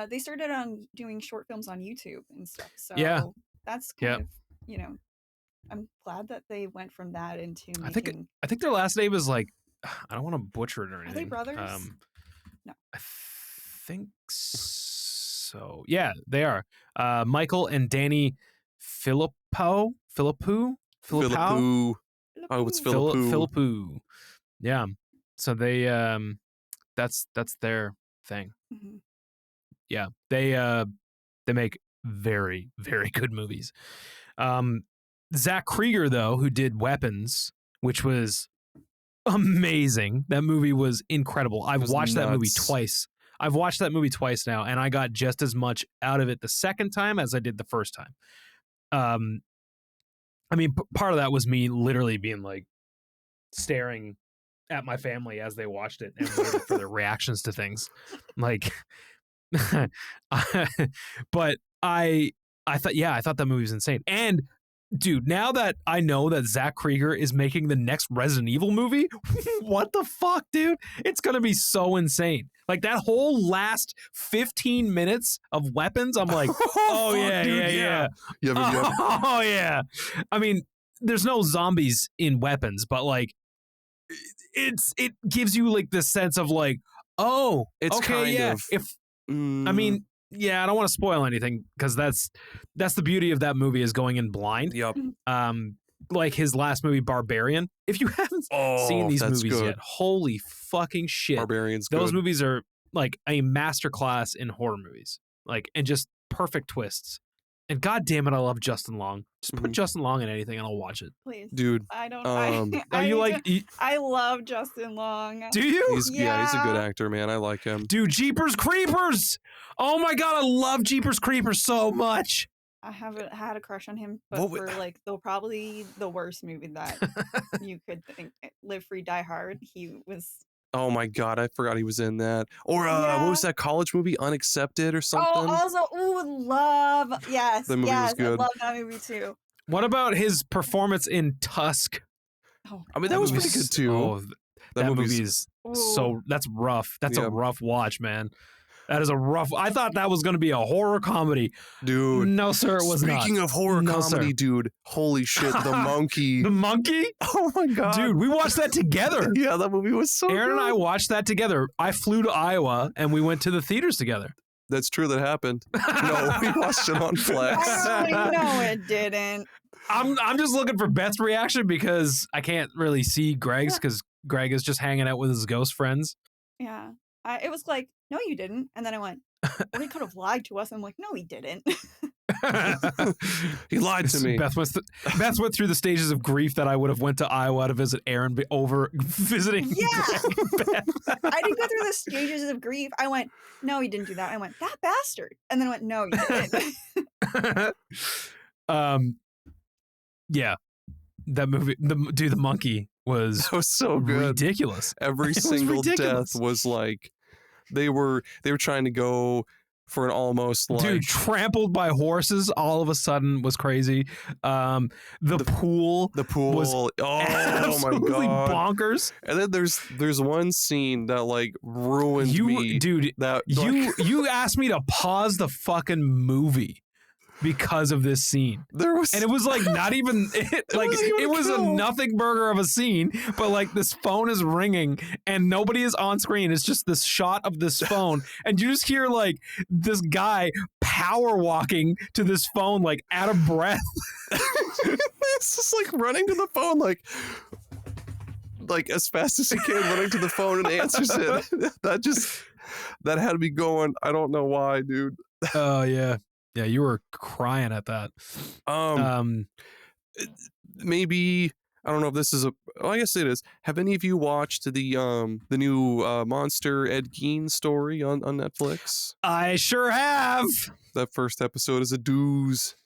Speaker 2: they started on doing short films on YouTube and stuff. So that's kind of, you know, I'm glad that they went from that into making.
Speaker 1: I think their last name is like, I don't want to butcher it or anything.
Speaker 2: Are they brothers?
Speaker 1: No. I think so. Yeah, they are. Michael and Danny Philippou.
Speaker 3: Oh, it's Philippou.
Speaker 1: Philippou. Yeah. So they that's their thing.
Speaker 2: Mhm.
Speaker 1: Yeah. They make very, very good movies. Zach Krieger, though, who did Weapons, which was amazing. That movie was incredible. I've
Speaker 3: was
Speaker 1: watched that movie
Speaker 3: nuts.
Speaker 1: twice. I've watched that movie twice now, and I got just as much out of it the second time as I did the first time. I mean, part of that was me literally being like staring at my family as they watched it and waited for their reactions to things. Like, but I thought that movie was insane. And dude, now that I know that Zach Krieger is making the next Resident Evil movie, what the fuck, dude? It's gonna be so insane. Like that whole last 15 minutes of Weapons, I'm like, oh
Speaker 3: fuck,
Speaker 1: yeah,
Speaker 3: dude,
Speaker 1: yeah.
Speaker 3: Yeah.
Speaker 1: Oh yeah. I mean, there's no zombies in Weapons, but like it gives you like this sense of like, oh,
Speaker 3: It's
Speaker 1: okay,
Speaker 3: kind
Speaker 1: yeah.
Speaker 3: of,
Speaker 1: If I mean, yeah, I don't want to spoil anything because that's the beauty of that movie is going in blind.
Speaker 3: Yep.
Speaker 1: Like his last movie, Barbarian. If you haven't seen these
Speaker 3: that's
Speaker 1: movies
Speaker 3: good.
Speaker 1: yet, holy fucking shit.
Speaker 3: Barbarian's
Speaker 1: Those
Speaker 3: good.
Speaker 1: movies are like a masterclass in horror movies. Like, and just perfect twists. And god damn it, I love Justin Long. Just put Justin Long in anything and I'll watch it.
Speaker 2: Please.
Speaker 3: Dude.
Speaker 2: I don't.
Speaker 1: Are you like?
Speaker 2: I love Justin Long.
Speaker 1: Do you?
Speaker 3: He's a good actor, man. I like him.
Speaker 1: Dude, Jeepers Creepers! Oh my god, I love Jeepers Creepers so much.
Speaker 2: I haven't had a crush on him, but for like probably the worst movie that you could think, Live Free Die Hard. He was.
Speaker 3: Oh my god, I forgot he was in that. Or what was that college movie, Unaccepted or something?
Speaker 2: Oh, also, love. Yes,
Speaker 3: The movie was good.
Speaker 2: I love that movie too.
Speaker 1: What about his performance in Tusk?
Speaker 2: Oh,
Speaker 3: I mean, that was pretty good too.
Speaker 1: Oh, that movie is so. That's rough. That's a rough watch, man. That is a rough. I thought that was going to be a horror comedy,
Speaker 3: dude.
Speaker 1: No, sir, it was not.
Speaker 3: Speaking of horror comedy, dude, holy shit, The Monkey.
Speaker 1: The Monkey?
Speaker 3: Oh my god,
Speaker 1: dude, we watched that together.
Speaker 3: Yeah, that movie was so.
Speaker 1: Aaron
Speaker 3: good.
Speaker 1: and I watched that together. I flew to Iowa and we went to the theaters together.
Speaker 3: That's true. That happened. No, we watched it on Flex.
Speaker 2: No, it didn't.
Speaker 1: I'm just looking for Beth's reaction because I can't really see Greg's because Greg is just hanging out with his ghost friends.
Speaker 2: Yeah, it was like, no, you didn't, and then I went, well, he could have lied to us. I'm like, no, he didn't.
Speaker 3: He lied to me.
Speaker 1: Beth went through the stages of grief that I would have went to Iowa to visit Aaron over visiting.
Speaker 2: Yeah,
Speaker 1: Beth.
Speaker 2: I didn't go through the stages of grief. I went, no, he didn't do that. I went, that bastard, and then I went, no, he didn't.
Speaker 1: Yeah, that movie, the monkey was
Speaker 3: so good,
Speaker 1: ridiculous.
Speaker 3: Every single death was like they were trying to go for an almost like
Speaker 1: dude trampled by horses. All of a sudden was crazy. The pool was
Speaker 3: oh my
Speaker 1: absolutely
Speaker 3: god,
Speaker 1: bonkers.
Speaker 3: And then there's one scene that like ruined me,
Speaker 1: dude.
Speaker 3: That
Speaker 1: you asked me to pause the fucking movie because of this scene. And it was like not even it was a nothing burger of a scene, but like this phone is ringing and nobody is on screen. It's just this shot of this phone and you just hear like this guy power walking to this phone like out of breath.
Speaker 3: It's just like running to the phone like as fast as he can, running to the phone and answers it. That had me going. I don't know why, dude.
Speaker 1: Oh yeah. Yeah, you were crying at that.
Speaker 3: Maybe I don't know if this is I guess it is. Have any of you watched the new Monster Ed Gein story on Netflix?
Speaker 1: I sure have.
Speaker 3: That first episode is a dooze.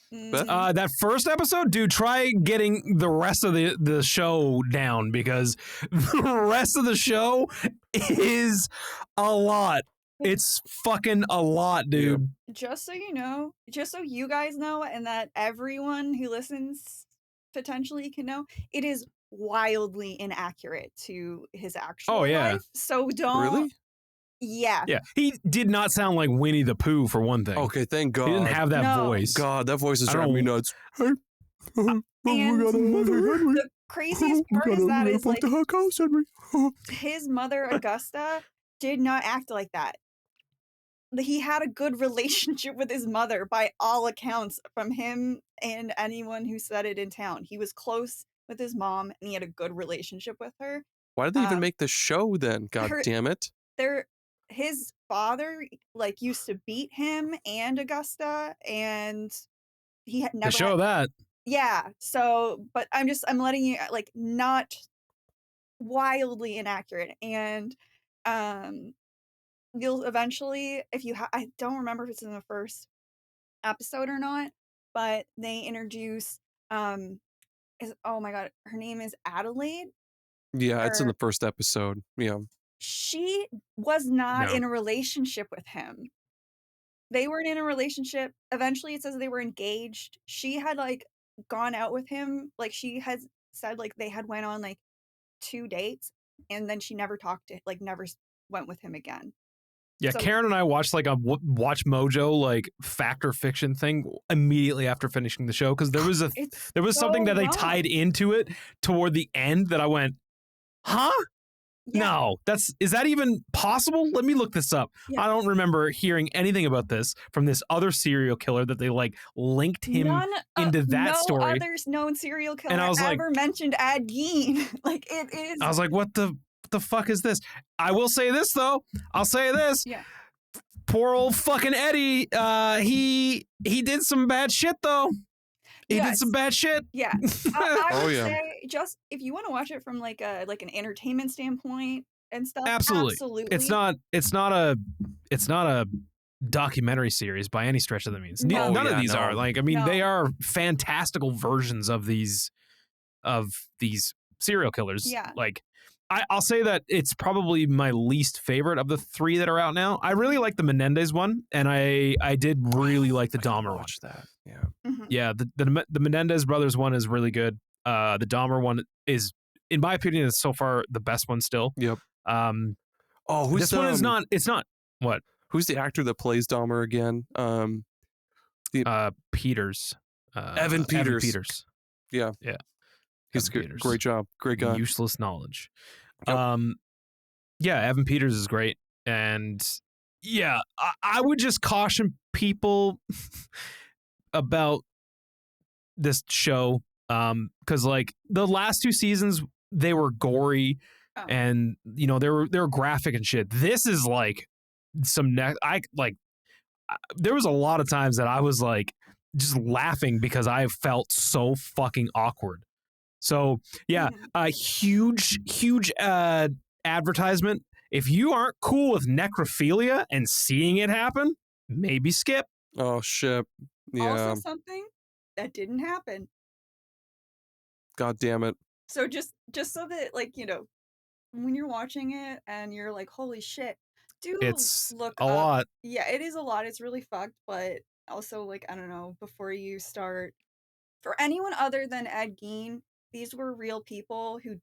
Speaker 1: That first episode, dude, try getting the rest of the show down because the rest of the show is a lot. It's fucking a lot, dude.
Speaker 2: Just so you know, just so you guys know, and that everyone who listens potentially can know, it is wildly inaccurate to his actual life. So don't.
Speaker 3: Really?
Speaker 2: Yeah.
Speaker 1: Yeah. He did not sound like Winnie the Pooh for one thing.
Speaker 3: Okay, thank God.
Speaker 1: He didn't have that voice.
Speaker 3: God, that voice is driving me nuts.
Speaker 2: And the craziest part is that is like his mother Augusta did not act like that. He had a good relationship with his mother by all accounts from him and anyone who said it in town. He was close with his mom and he had a good relationship with her.
Speaker 3: Why did they even make the show then? God damn it!
Speaker 2: His father like used to beat him and Augusta, and he had never
Speaker 1: to show that.
Speaker 2: Yeah. So, but I'm letting you like not wildly inaccurate, and you'll eventually, if you I don't remember if it's in the first episode or not, but they introduce oh my god, her name is Adelaide.
Speaker 3: Yeah, it's in the first episode. Yeah.
Speaker 2: She was not
Speaker 1: No.
Speaker 2: in a relationship with him. They weren't in a relationship. Eventually it says they were engaged. She had like gone out with him. Like she had said like they had went on like 2 dates, and then she never talked to never went with him again.
Speaker 1: Yeah,
Speaker 2: So-
Speaker 1: Karen and I watched like a Watch Mojo like fact or fiction thing immediately after finishing the show because there was something that they tied into it toward the end that I went, huh?
Speaker 2: Yeah.
Speaker 1: No, is that even possible? Let me look this up.
Speaker 2: Yeah.
Speaker 1: I don't remember hearing anything about this from this other serial killer that they like linked him into that story.
Speaker 2: No other known serial killer
Speaker 1: And I was like-
Speaker 2: ever mentioned Ad Gein. Like it is.
Speaker 1: I was like, what the fuck is this? I will say this though. I'll say this.
Speaker 2: Yeah.
Speaker 1: Poor old fucking Eddie. He did some bad shit though. He did some bad shit.
Speaker 2: Yeah. I would
Speaker 3: yeah.
Speaker 2: say just if you want to watch it from like an entertainment standpoint and stuff.
Speaker 1: Absolutely. It's not a documentary series by any stretch of the means.
Speaker 2: No.
Speaker 1: None of these
Speaker 3: no.
Speaker 1: are. Like, I mean,
Speaker 2: No.
Speaker 1: they are fantastical versions of these serial killers.
Speaker 2: Yeah.
Speaker 1: Like I'll say that it's probably my least favorite of the 3 that are out now. I really like the Menendez one, and I did really like the Dahmer one.
Speaker 3: Watch that. Yeah.
Speaker 2: Mhm.
Speaker 1: Yeah, the Menendez brothers one is really good. The Dahmer one is, in my opinion, is so far the best one still.
Speaker 3: Yep. Oh, who's
Speaker 1: This one is not. It's not what
Speaker 3: Who's the actor that plays Dahmer again?
Speaker 1: Peters.
Speaker 3: Evan Peters. Yeah.
Speaker 1: Yeah.
Speaker 3: He's
Speaker 1: Evan
Speaker 3: good.
Speaker 1: Peters.
Speaker 3: Great job. Great guy.
Speaker 1: Useless knowledge.
Speaker 3: Yep.
Speaker 1: Yeah, Evan Peters is great, and yeah, I would just caution people about this show, because like the last 2 seasons they were gory,
Speaker 2: Oh.
Speaker 1: and you know they were graphic and shit. This is like there was a lot of times that I was like just laughing because I felt so fucking awkward. So yeah,
Speaker 2: Mhm.
Speaker 1: a huge advertisement. If you aren't cool with necrophilia and seeing it happen, maybe skip.
Speaker 3: Oh shit. Yeah.
Speaker 2: Also something that didn't happen.
Speaker 3: God damn it.
Speaker 2: So just so that like, you know, when you're watching it and you're like, holy shit, do
Speaker 1: It's
Speaker 2: look
Speaker 1: a
Speaker 2: up.
Speaker 1: lot.
Speaker 2: Yeah, it is a lot. It's really fucked, but also like, I don't know, before you start, for anyone other than Ed Gein, these were real people who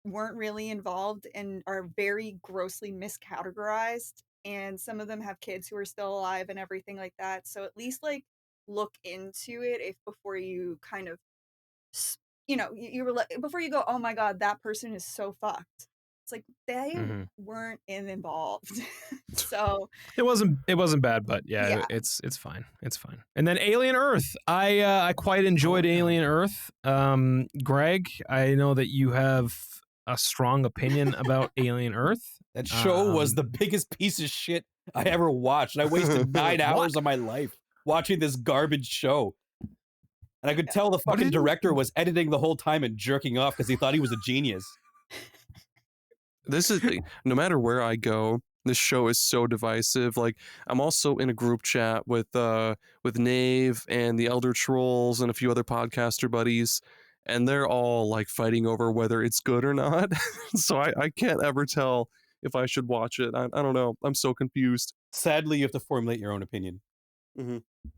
Speaker 2: weren't really involved and are very grossly miscategorized, and some of them have kids who are still alive and everything like that. So at least like look into it before you kind of, you know, you were like, before you go, oh my god, that person is so fucked. It's like they
Speaker 1: Mhm.
Speaker 2: weren't involved. So
Speaker 1: It wasn't bad, but yeah,
Speaker 2: Yeah.
Speaker 1: it's fine. It's fine. And then Alien Earth. I quite enjoyed Alien Earth. Greg, I know that you have a strong opinion about Alien Earth.
Speaker 4: That show was
Speaker 1: Um,
Speaker 4: the biggest piece of shit I ever watched. And I wasted 9 hours of my life watching this garbage show. And I could tell the
Speaker 1: What
Speaker 4: fucking
Speaker 1: did you-
Speaker 4: director was editing the whole time and jerking off because he thought he was a genius.
Speaker 3: This is no matter where I go, this show is so divisive. Like I'm also in a group chat with Nave and the Elder Trolls and a few other podcaster buddies, and they're all like fighting over whether it's good or not. So I can't ever tell if I should watch it. I don't know. I'm so confused.
Speaker 4: Sadly, you have to formulate your own opinion.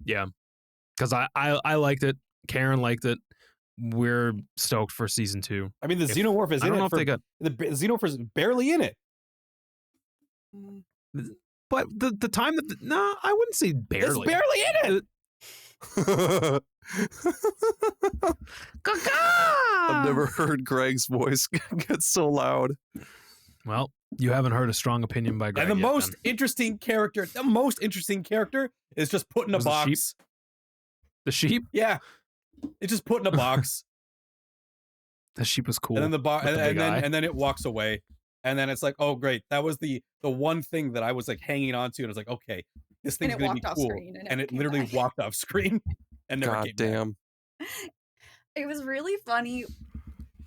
Speaker 1: Yeah, because I liked it. Karen liked it. We're stoked for season 2.
Speaker 4: I mean, the
Speaker 1: If-
Speaker 4: Xenomorph is
Speaker 1: I
Speaker 4: in
Speaker 1: don't know
Speaker 4: it.
Speaker 1: if they got,
Speaker 4: The Xenomorph is barely in it.
Speaker 2: mm,
Speaker 1: but the time that no, I wouldn't say barely.
Speaker 4: It's barely in it.
Speaker 3: I've never heard Greg's voice get so loud.
Speaker 1: Well, you haven't heard a strong opinion by Greg.
Speaker 4: And the
Speaker 1: yet,
Speaker 4: most
Speaker 1: then.
Speaker 4: interesting character, is just put in a
Speaker 1: Was the sheep?
Speaker 4: box.
Speaker 1: The sheep.
Speaker 4: Yeah. It's just put in a box.
Speaker 1: The sheep was cool.
Speaker 4: And then the bar,
Speaker 1: with the big eye.
Speaker 4: and then it walks away, and then it's like, oh great, that was the one thing that I was like hanging on to, and I was like, okay, this
Speaker 2: And
Speaker 4: thing's
Speaker 2: it
Speaker 4: gonna be
Speaker 2: walked off
Speaker 4: cool,
Speaker 2: screen and
Speaker 4: and
Speaker 2: never
Speaker 4: it
Speaker 2: came
Speaker 4: literally
Speaker 2: back.
Speaker 4: walked off screen and never
Speaker 3: God
Speaker 4: came back.
Speaker 3: damn.
Speaker 2: It was really funny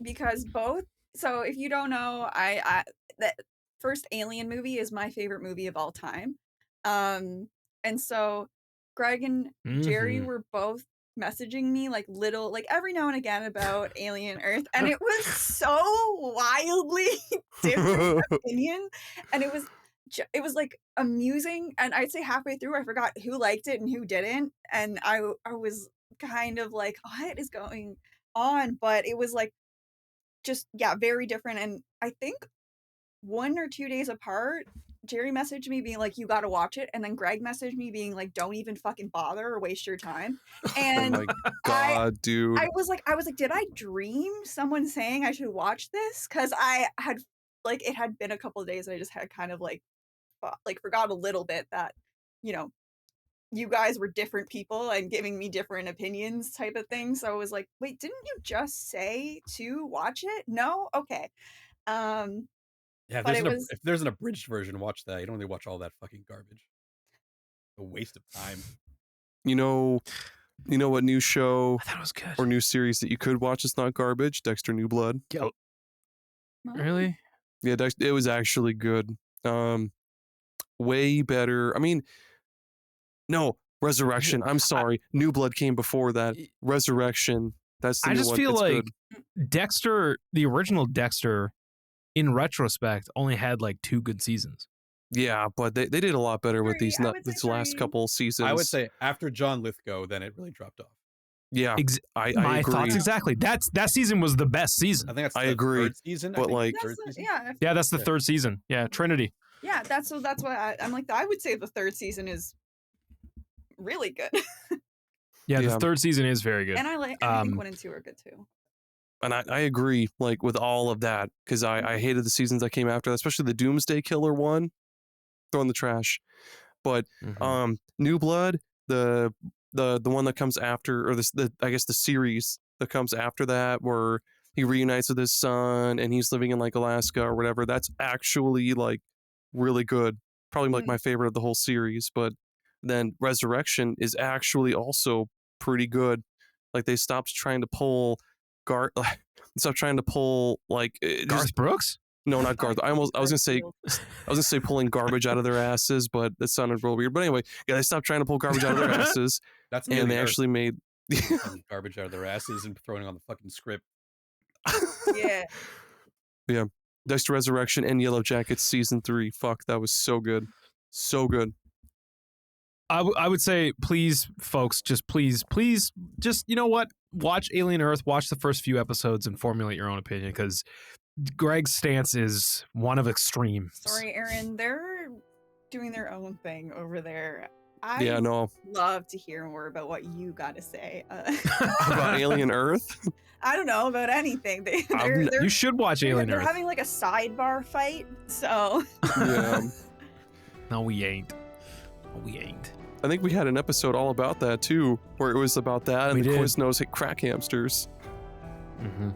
Speaker 2: because both. So if you don't know, I the first Alien movie is my favorite movie of all time, and so Greg and Gerry
Speaker 1: Mhm.
Speaker 2: were both messaging me like every now and again about Alien Earth, and it was so wildly different opinion, and it was like amusing, and I'd say halfway through I forgot who liked it and who didn't, and I was kind of like, what is going on? But it was like just very different, and I think 1 or 2 days apart, Gerry messaged me being like, you gotta watch it, and then Greg messaged me being like, don't even fucking bother or waste your time.
Speaker 3: Oh
Speaker 2: And
Speaker 3: my God, dude.
Speaker 2: I was like, did I dream someone saying I should watch this? Because I had like, it had been a couple of days and I just had kind of like forgot a little bit that, you know, you guys were different people and giving me different opinions type of thing. So I was like, wait, didn't you just say to watch it? No? Okay.
Speaker 4: Yeah,
Speaker 2: But it was
Speaker 4: if there's an abridged version, watch that. You don't need to watch all that fucking garbage. A waste of time.
Speaker 3: You know what new show
Speaker 1: I thought it was good.
Speaker 3: or new series that you could watch that's not garbage? Dexter New Blood.
Speaker 1: Really?
Speaker 3: Yeah, it was actually good. Way better. I mean, no, Resurrection. I'm sorry. New Blood came before that. Resurrection. That's the
Speaker 1: I
Speaker 3: new
Speaker 1: just
Speaker 3: one.
Speaker 1: feel
Speaker 3: It's
Speaker 1: like
Speaker 3: good.
Speaker 1: Dexter, the original Dexter, in retrospect, only had like 2 good seasons.
Speaker 3: Yeah, but they did a lot better with
Speaker 2: Agree,
Speaker 3: these
Speaker 2: I would say
Speaker 3: these last
Speaker 2: agree.
Speaker 3: couple seasons.
Speaker 4: I would say after John Lithgow, then it really dropped off.
Speaker 3: yeah, I
Speaker 1: My
Speaker 3: agree.
Speaker 1: thoughts exactly. That season was the best season.
Speaker 4: I think that's
Speaker 3: I
Speaker 4: the
Speaker 3: agree,
Speaker 4: third season.
Speaker 3: but, like-
Speaker 4: third
Speaker 2: that's
Speaker 4: season.
Speaker 1: Yeah, that's the
Speaker 4: Yeah.
Speaker 1: 3rd season. Yeah, Trinity.
Speaker 2: Yeah, that's why I'm like, I would say the 3rd season is really good.
Speaker 1: Yeah,
Speaker 3: Yeah.
Speaker 1: the 3rd season is very good.
Speaker 2: And I think 1 and 2 are good too.
Speaker 3: And I agree, like, with all of that, because I hated the seasons that came after that, especially the Doomsday Killer one. Throw in the trash. But
Speaker 1: Mhm.
Speaker 3: New Blood, the one that comes after, or I guess the series that comes after that, where he reunites with his son and he's living in like Alaska or whatever, that's actually like really good. Probably like my favorite of the whole series. But then Resurrection is actually also pretty good. Like they stopped trying to pull stop trying to pull like
Speaker 1: Garth Brooks?
Speaker 3: no, not Garth. I was gonna say pulling garbage out of their asses, but that sounded real weird. But anyway, yeah, they stopped trying to pull garbage out of their asses,
Speaker 4: That's
Speaker 3: and they actually made
Speaker 4: pulling garbage out of their asses and throwing it on the fucking script.
Speaker 2: Yeah.
Speaker 3: Dexter Resurrection and Yellow Jackets season 3. Fuck, that was so good, so good.
Speaker 1: I would say, please, folks, please, just, you know what? Watch Alien Earth, watch the first few episodes and formulate your own opinion, because Greg's stance is one of extreme.
Speaker 2: Sorry, Aaron, they're doing their own thing over there.
Speaker 3: Yeah,
Speaker 2: I
Speaker 3: no,
Speaker 2: love to hear more about what you got to say.
Speaker 3: about Alien Earth.
Speaker 2: I don't know about anything. They're
Speaker 1: You should watch Alien
Speaker 2: they're
Speaker 1: Earth.
Speaker 2: having like a sidebar fight, so
Speaker 3: Yeah,
Speaker 1: No, we ain't. No, we ain't.
Speaker 3: I think we had an episode all about that too, where it was about that and
Speaker 1: We
Speaker 3: the
Speaker 1: did.
Speaker 3: Quiznos hit crack hamsters.
Speaker 1: Mm-hmm.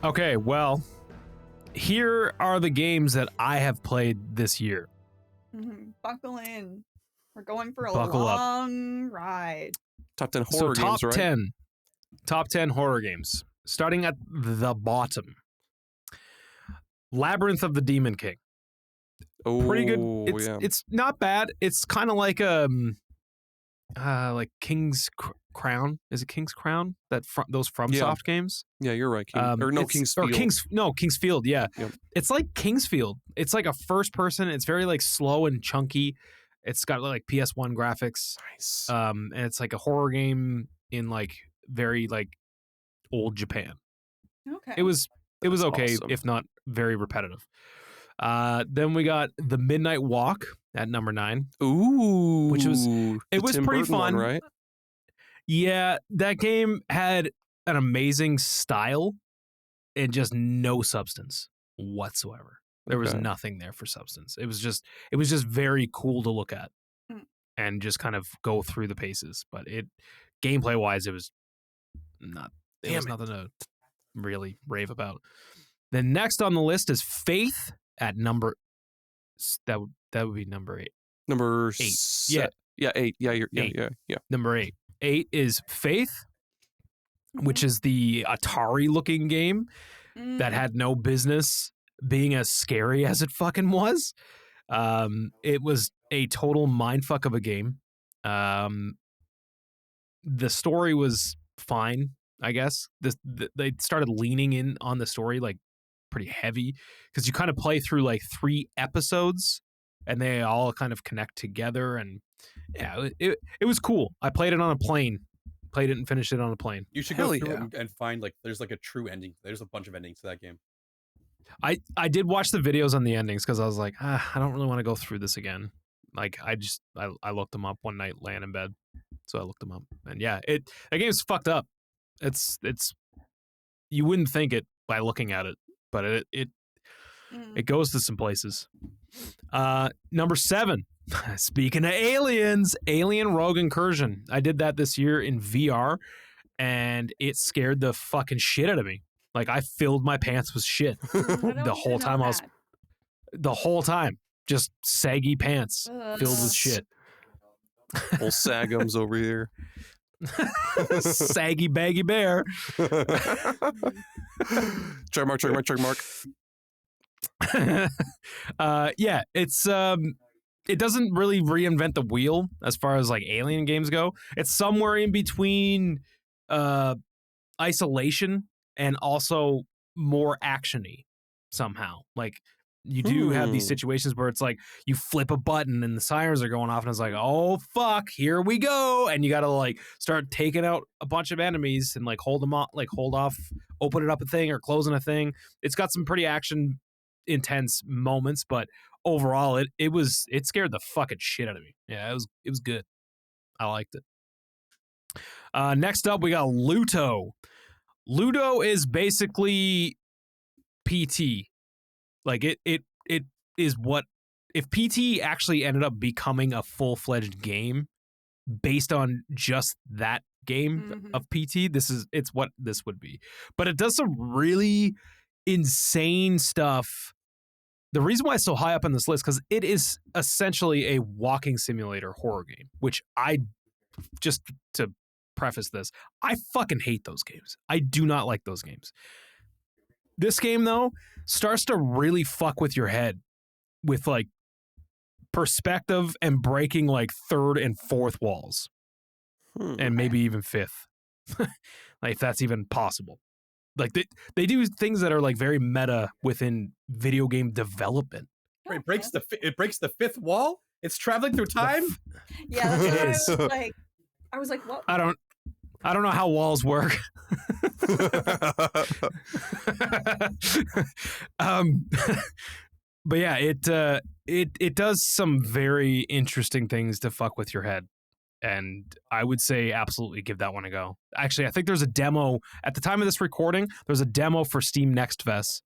Speaker 1: Okay, well, here are the games that I have played this year.
Speaker 2: buckle in. We're going for a
Speaker 1: Buckle up.
Speaker 2: long ride.
Speaker 3: Top 10 horror games, right?
Speaker 1: Top 10 horror games. Starting at the bottom. Labyrinth of the Demon King.
Speaker 3: Oh,
Speaker 1: Pretty good.
Speaker 3: yeah.
Speaker 1: It's not bad. It's kind of like King's Crown. Is it King's Crown? Those FromSoft games?
Speaker 3: Yeah, you're right. Kingsfield.
Speaker 1: Kingsfield. Yeah,
Speaker 3: Yep.
Speaker 1: it's like Kingsfield. It's like a first person. It's very like slow and chunky. It's got like PS1 graphics.
Speaker 3: Nice.
Speaker 1: And it's like a horror game in like very like old Japan.
Speaker 2: Okay.
Speaker 1: It was
Speaker 3: That's
Speaker 1: okay,
Speaker 3: awesome.
Speaker 1: if not very repetitive. Then we got The Midnight Walk at number 9.
Speaker 3: Ooh,
Speaker 1: Which was-
Speaker 3: the
Speaker 1: it was
Speaker 3: Tim
Speaker 1: pretty
Speaker 3: Burton one,
Speaker 1: fun.
Speaker 3: right?
Speaker 1: Yeah, that game had an amazing style and just no substance whatsoever. There was
Speaker 3: Okay.
Speaker 1: nothing there for substance. It was just very cool to look at
Speaker 2: Mm.
Speaker 1: and just kind of go through the paces. But gameplay wise, it was not. It was nothing to really rave about. Then next on the list is Faith at number. That would be number 8.
Speaker 3: Number
Speaker 1: 8.
Speaker 3: Yeah, 8. Yeah,
Speaker 1: Eight.
Speaker 3: yeah.
Speaker 1: Number 8. 8 is Faith, which is the Atari-looking game that had no business being as scary as it fucking was. It was a total mindfuck of a game. The story was fine, I guess. They started leaning in on the story like pretty heavy because you kind of play through like 3 episodes and they all kind of connect together. And yeah, it was cool. I played it on a plane. Played it and finished it on a plane.
Speaker 4: You should
Speaker 3: Hell
Speaker 4: go through
Speaker 3: yeah.
Speaker 4: it and find like there's like a true ending. There's a bunch of endings to that game.
Speaker 1: I did watch the videos on the endings because I was like, I don't really want to go through this again. Like I looked them up one night laying in bed, so I looked them up, and yeah, that game's fucked up. It's you wouldn't think it by looking at it, but it goes to some places. Number 7. Speaking of aliens, Alien Rogue Incursion. I did that this year in VR, and it scared the fucking shit out of me. Like I filled my pants with shit the whole time. Just saggy pants filled with shit.
Speaker 3: Old Sagums over here.
Speaker 1: Saggy baggy bear.
Speaker 3: Trademark.
Speaker 1: Yeah, it's it doesn't really reinvent the wheel as far as like alien games go. It's somewhere in between Isolation and also more actiony somehow. Like you do have these situations where it's like you flip a button and the sirens are going off and it's like, oh fuck, here we go, and you gotta like start taking out a bunch of enemies and like hold them off, opening up a thing or closing a thing. It's got some pretty action intense moments, but overall it scared the fucking shit out of me. Yeah, it was good. I liked it. Next up we got Luto. Luto is basically PT. Like it is what if PT actually ended up becoming a full-fledged game based on just that game of PT. It's what this would be. But it does some really insane stuff. The reason why it's so high up on this list because it is essentially a walking simulator horror game, which just to preface this, I fucking hate those games. I do not like those games. This game, though, starts to really fuck with your head with, like, perspective and breaking, like, 3rd and 4th walls. And maybe even 5th. Like, if that's even possible. Like, they do things that are, like, very meta within video game development.
Speaker 4: It breaks the 5th wall? It's traveling through time?
Speaker 2: Yeah, that's what I was like. I was like, what?
Speaker 1: I don't know how walls work. But yeah, it does some very interesting things to fuck with your head. And I would say absolutely give that one a go. Actually, I think there's a demo at the time of this recording. There's a demo for Steam Next Fest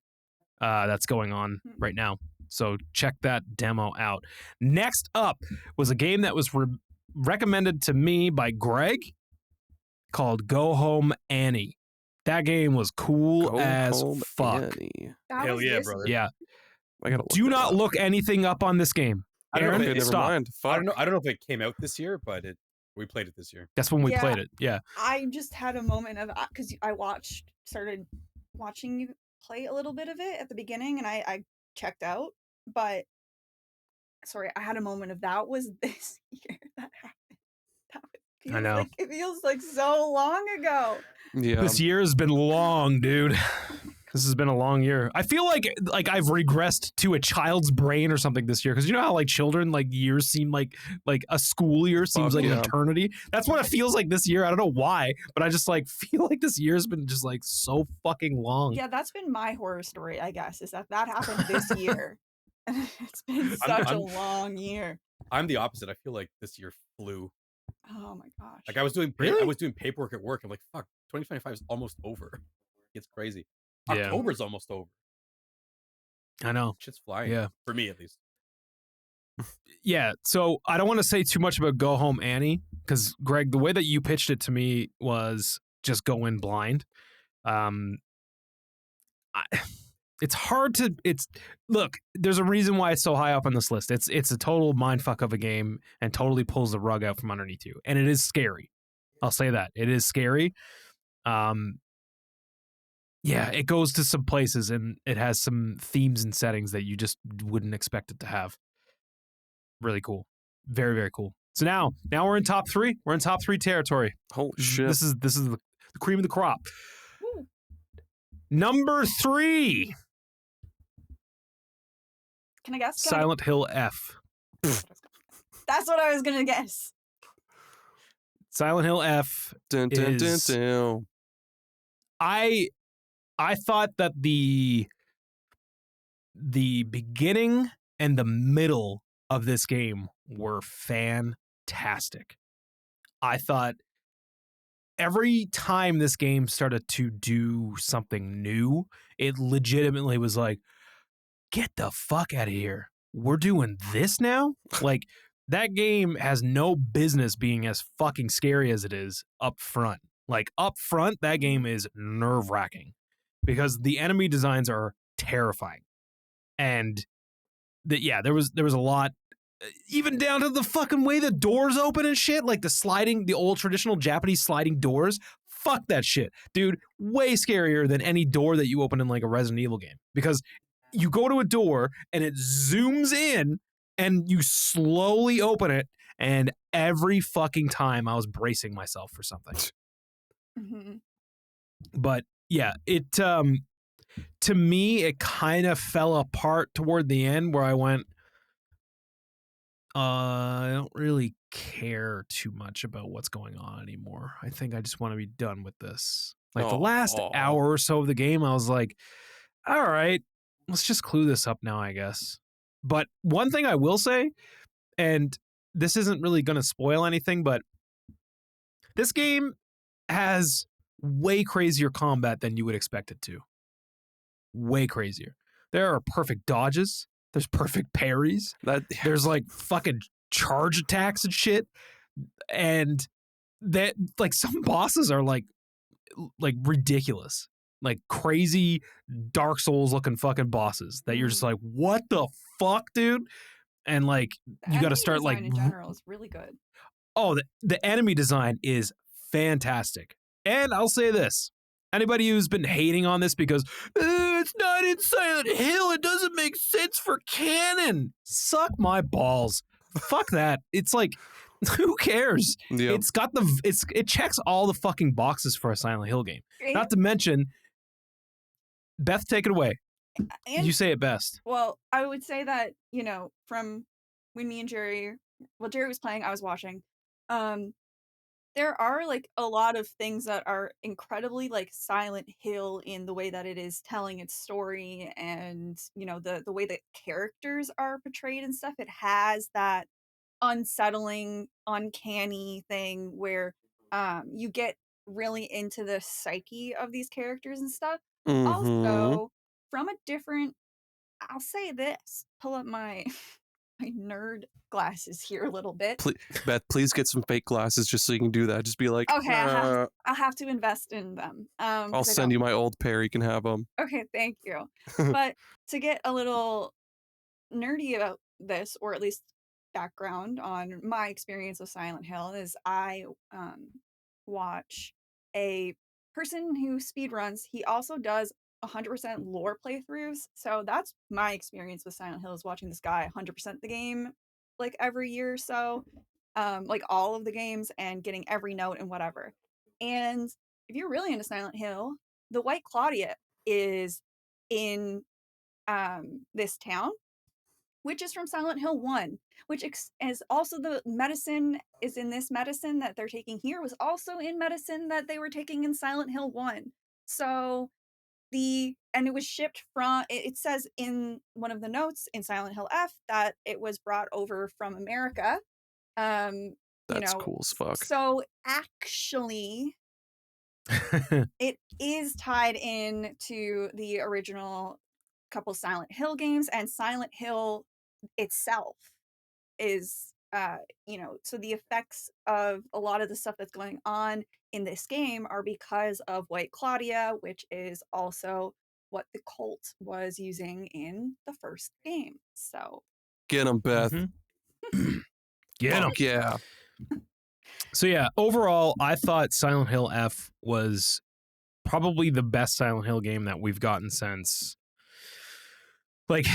Speaker 1: that's going on right now. So check that demo out. Next up was a game that was recommended to me by Greg called Go Home Annie. That game was cool as fuck.
Speaker 4: Hell yeah, brother.
Speaker 1: Yeah.
Speaker 3: I gotta
Speaker 1: Do not look anything up on this game.
Speaker 4: I don't know
Speaker 1: Aaron,
Speaker 4: if
Speaker 3: never
Speaker 1: stop.
Speaker 3: mind. Fuck.
Speaker 4: I don't know if it came out this year, but we played it this year.
Speaker 1: That's when we
Speaker 2: Yeah.
Speaker 1: played it. Yeah.
Speaker 2: I just had a moment of because I started watching you play a little bit of it at the beginning, and I checked out. But sorry, I had a moment of that was this year that happened.
Speaker 1: I know.
Speaker 2: Like, it feels like so long ago.
Speaker 3: Yeah.
Speaker 1: This year has been long, dude. This has been a long year. I feel like I've regressed to a child's brain or something this year because you know how like children like years seem like a school year seems like an eternity. That's what it feels like this year. I don't know why, but I just like feel like this year's been just like so fucking long.
Speaker 2: Yeah, that's been my horror story. I guess is that happened this year. It's been such a long year.
Speaker 4: I'm the opposite. I feel like this year flew.
Speaker 2: Oh my gosh.
Speaker 4: Like I was doing paperwork at work. I'm like, fuck, 2025 is almost over. It's crazy.
Speaker 1: Yeah.
Speaker 4: October's almost over.
Speaker 1: I know.
Speaker 4: Shit's flying.
Speaker 1: Yeah.
Speaker 4: For me, at least.
Speaker 1: Yeah, so I don't want to say too much about Go Home Annie, because Greg, the way that you pitched it to me was just go in blind. It's hard to. Look. There's a reason why it's so high up on this list. It's a total mindfuck of a game and totally pulls the rug out from underneath you, and it is scary. I'll say that it is scary. Yeah, it goes to some places and it has some themes and settings that you just wouldn't expect it to have. Really cool. Very, very cool. So now we're in top 3. We're in top 3 territory.
Speaker 3: Holy shit.
Speaker 1: This is the cream of the crop.
Speaker 2: Woo.
Speaker 1: Number 3.
Speaker 2: Can I guess?
Speaker 1: Silent Hill F.
Speaker 2: That's what I was gonna guess.
Speaker 1: Silent Hill F.
Speaker 3: Dun, dun, dun, dun.
Speaker 1: I thought that the beginning and the middle of this game were fantastic. I thought every time this game started to do something new, it legitimately was like, get the fuck out of here. We're doing this now? Like, that game has no business being as fucking scary as it is up front. Like, up front, that game is nerve-wracking because the enemy designs are terrifying. And there was a lot, even down to the fucking way the doors open and shit, like the old traditional Japanese sliding doors. Fuck that shit, dude. Way scarier than any door that you open in like a Resident Evil game, because you go to a door and it zooms in and you slowly open it, and every fucking time I was bracing myself for something.
Speaker 2: Mm-hmm.
Speaker 1: But yeah, it to me it kind of fell apart toward the end where I went, I don't really care too much about what's going on anymore. I think I just want to be done with this. Like the last hour or so of the game, I was like, all right, let's just clue this up now, I guess. But one thing I will say, and this isn't really going to spoil anything, but this game has way crazier combat than you would expect it to. Way crazier. There are perfect dodges. There's perfect parries. There's like fucking charge attacks and shit. And that, like, some bosses are like ridiculous. Like crazy Dark Souls looking fucking bosses that you're just like, what the fuck, dude? And like, you got to start like
Speaker 2: in general is really good.
Speaker 1: Oh, the enemy design is fantastic. And I'll say this. Anybody who's been hating on this because it's not in Silent Hill, it doesn't make sense for canon. Suck my balls. Fuck that. It's like, who cares?
Speaker 3: Yep.
Speaker 1: It checks all the fucking boxes for a Silent Hill game. Not to mention, Beth, take it away.
Speaker 2: And,
Speaker 1: you say it best.
Speaker 2: Well, I would say that, from when me and Gerry, Gerry was playing, I was watching. There are like a lot of things that are incredibly like Silent Hill in the way that it is telling its story, and the way that characters are portrayed and stuff. It has that unsettling, uncanny thing where you get really into the psyche of these characters and stuff.
Speaker 3: Mm-hmm.
Speaker 2: Also, from a different, I'll say this, pull up my my nerd glasses here a little bit.
Speaker 3: Beth, please get some fake glasses just so you can do that. Just be like,
Speaker 2: okay, I'll have to invest in them.
Speaker 3: I'll send you my old pair. You can have them.
Speaker 2: Okay, thank you. But to get a little nerdy about this, or at least background on my experience with Silent Hill, is I watch a person who speedruns. He also does 100% lore playthroughs, so that's my experience with Silent Hill, is watching this guy 100% the game like every year or so, like all of the games, and getting every note and whatever. And if you're really into Silent Hill, the White Claudia is in this town, which is from Silent Hill 1, which is also the medicine is in this medicine that they're taking here, was also in medicine that they were taking in Silent Hill 1. So and it was shipped from, it says in one of the notes in Silent Hill F that it was brought over from America.
Speaker 3: That's cool as fuck.
Speaker 2: So actually, it is tied in to the original couple Silent Hill games, and Silent Hill itself is so the effects of a lot of the stuff that's going on in this game are because of White Claudia, which is also what the cult was using in the first game. So
Speaker 3: Get him, Beth.
Speaker 1: Get 'em.
Speaker 3: Fuck yeah.
Speaker 1: So yeah, overall, I thought Silent Hill F was probably the best Silent Hill game that we've gotten since. Like,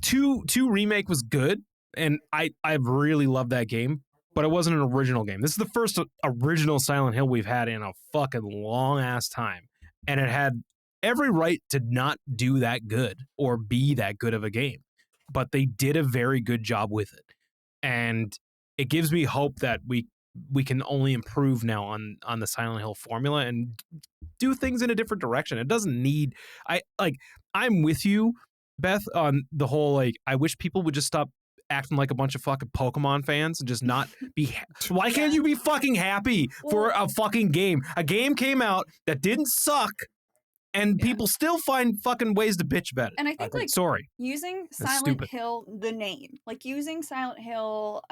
Speaker 1: two remake was good, and I really loved that game, but it wasn't an original game. This is the first original Silent Hill we've had in a fucking long ass time, and it had every right to not do that good or be that good of a game, but they did a very good job with it, and it gives me hope that we can only improve now on the Silent Hill formula and do things in a different direction. It doesn't need I'm with you, Beth, on the whole I wish people would just stop acting like a bunch of fucking Pokemon fans and just not be why can't you be fucking happy for a fucking game? A game came out that didn't suck and people still find fucking ways to bitch about it.
Speaker 2: And I think
Speaker 1: sorry.
Speaker 2: Using Silent Hill, the name, like using Silent Hill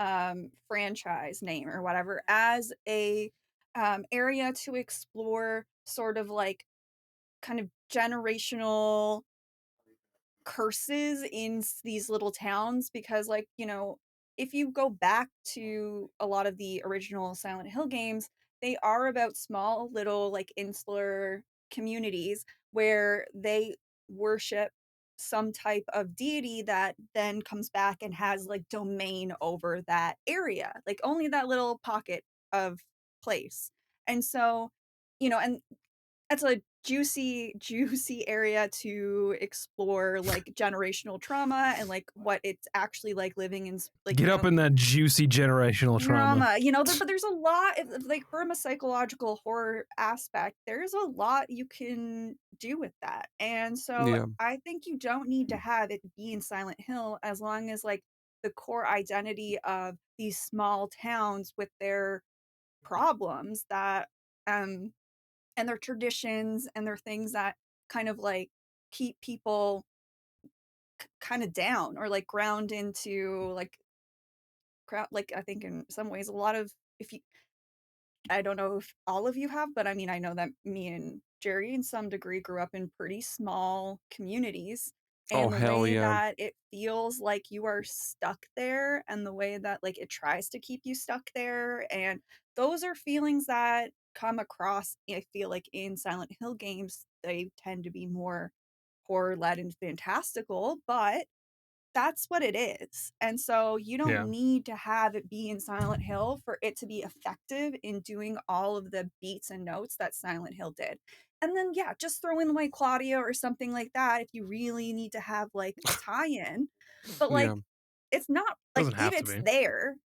Speaker 2: franchise name or whatever as a area to explore sort of like kind of generational curses in these little towns, because if you go back to a lot of the original Silent Hill games, they are about small little insular communities where they worship some type of deity that then comes back and has domain over that area, only that little pocket of place. And so and that's a juicy area to explore generational trauma and what it's actually living in
Speaker 1: get up in that juicy generational trauma.
Speaker 2: But there's a lot from a psychological horror aspect, there's a lot you can do with that. And so I think you don't need to have it be in Silent Hill, as long as the core identity of these small towns with their problems that and their traditions and their things that kind of keep people kind of down or ground into I think in some ways a lot of, I don't know if all of you have, but I mean I know that me and Gerry in some degree grew up in pretty small communities, and the way that it feels like you are stuck there, and the way that it tries to keep you stuck there, and those are feelings that come across, I feel in Silent Hill games. They tend to be more horror-led and fantastical, but that's what it is. And so you don't need to have it be in Silent Hill for it to be effective in doing all of the beats and notes that Silent Hill did. And then just throw in White Claudia or something like that if you really need to have a tie-in. But it's not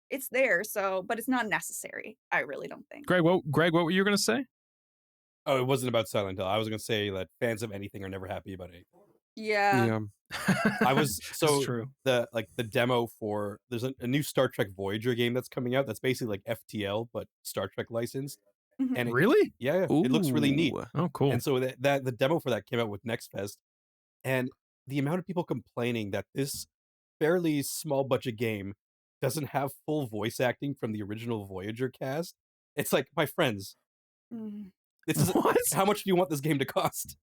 Speaker 2: it's there, so, but it's not necessary. I really don't think.
Speaker 1: Greg, what were you gonna say?
Speaker 4: Oh, it wasn't about Silent Hill. I was gonna say that fans of anything are never happy about it.
Speaker 2: Yeah.
Speaker 4: I was
Speaker 1: That's true.
Speaker 4: The demo for there's a new Star Trek Voyager game that's coming out that's basically like FTL but Star Trek licensed. And
Speaker 1: really?
Speaker 4: It looks really neat.
Speaker 1: Oh, cool.
Speaker 4: And so that the demo for that came out with Next Fest, and the amount of people complaining that this fairly small budget game doesn't have full voice acting from the original Voyager cast. It's like, my friends, this is how much do you want this game to cost?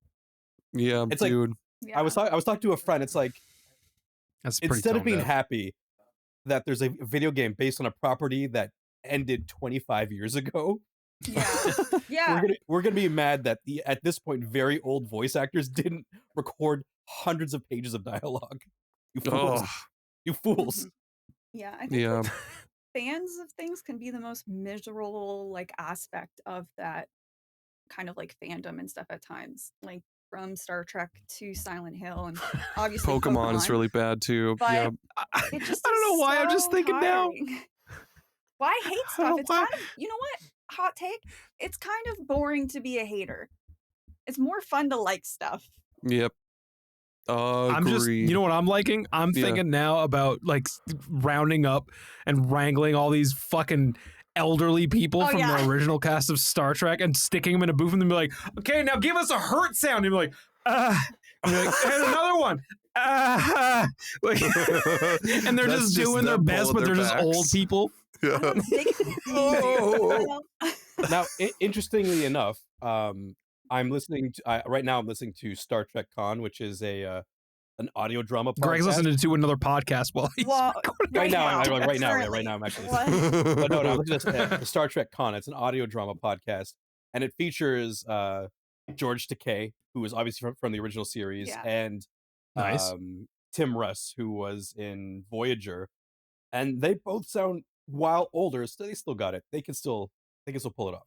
Speaker 3: Yeah,
Speaker 4: it's
Speaker 3: dude.
Speaker 4: I was talking to a friend. It's like,
Speaker 1: that's
Speaker 4: instead of being happy that there's a video game based on a property that ended 25 years ago, we're gonna be mad that at this point very old voice actors didn't record hundreds of pages of dialogue. You fools! You fools!
Speaker 2: Yeah, I think fans of things can be the most miserable aspect of that kind of fandom and stuff at times, from Star Trek to Silent Hill, and obviously
Speaker 3: Pokemon is really bad too.
Speaker 2: But it just I don't know why I'm just thinking tiring. Now. Why hate stuff? It's kind of, you know what? Hot take. It's kind of boring to be a hater. It's more fun to like stuff.
Speaker 3: Yep.
Speaker 1: I'm just, you know what I'm liking? I'm thinking now about rounding up and wrangling all these fucking elderly people from the original cast of Star Trek and sticking them in a booth and then be like, okay, now give us a hurt sound. And be like, I'm like, and another one. Like, and they're
Speaker 3: That's
Speaker 1: just doing their
Speaker 3: them
Speaker 1: best,
Speaker 3: pulling
Speaker 1: but they're
Speaker 3: their
Speaker 1: just old
Speaker 3: backs.
Speaker 1: people.
Speaker 3: Yeah.
Speaker 2: They can
Speaker 3: Oh.
Speaker 4: Now, interestingly enough, I'm listening to right now. I'm listening to Star Trek Con, which is an audio drama podcast.
Speaker 1: Greg's listening to another podcast while he's
Speaker 2: Well,
Speaker 4: right now. Right now,
Speaker 2: currently.
Speaker 4: I'm actually
Speaker 2: What?
Speaker 4: listening. But no, I'm listening to the Star Trek Con. It's an audio drama podcast, and it features George Takei, who is obviously from the original series,
Speaker 2: Yeah.
Speaker 4: and
Speaker 1: Nice.
Speaker 4: Tim Russ, who was in Voyager, and they both sound while older, so they still got it. They can still pull it off.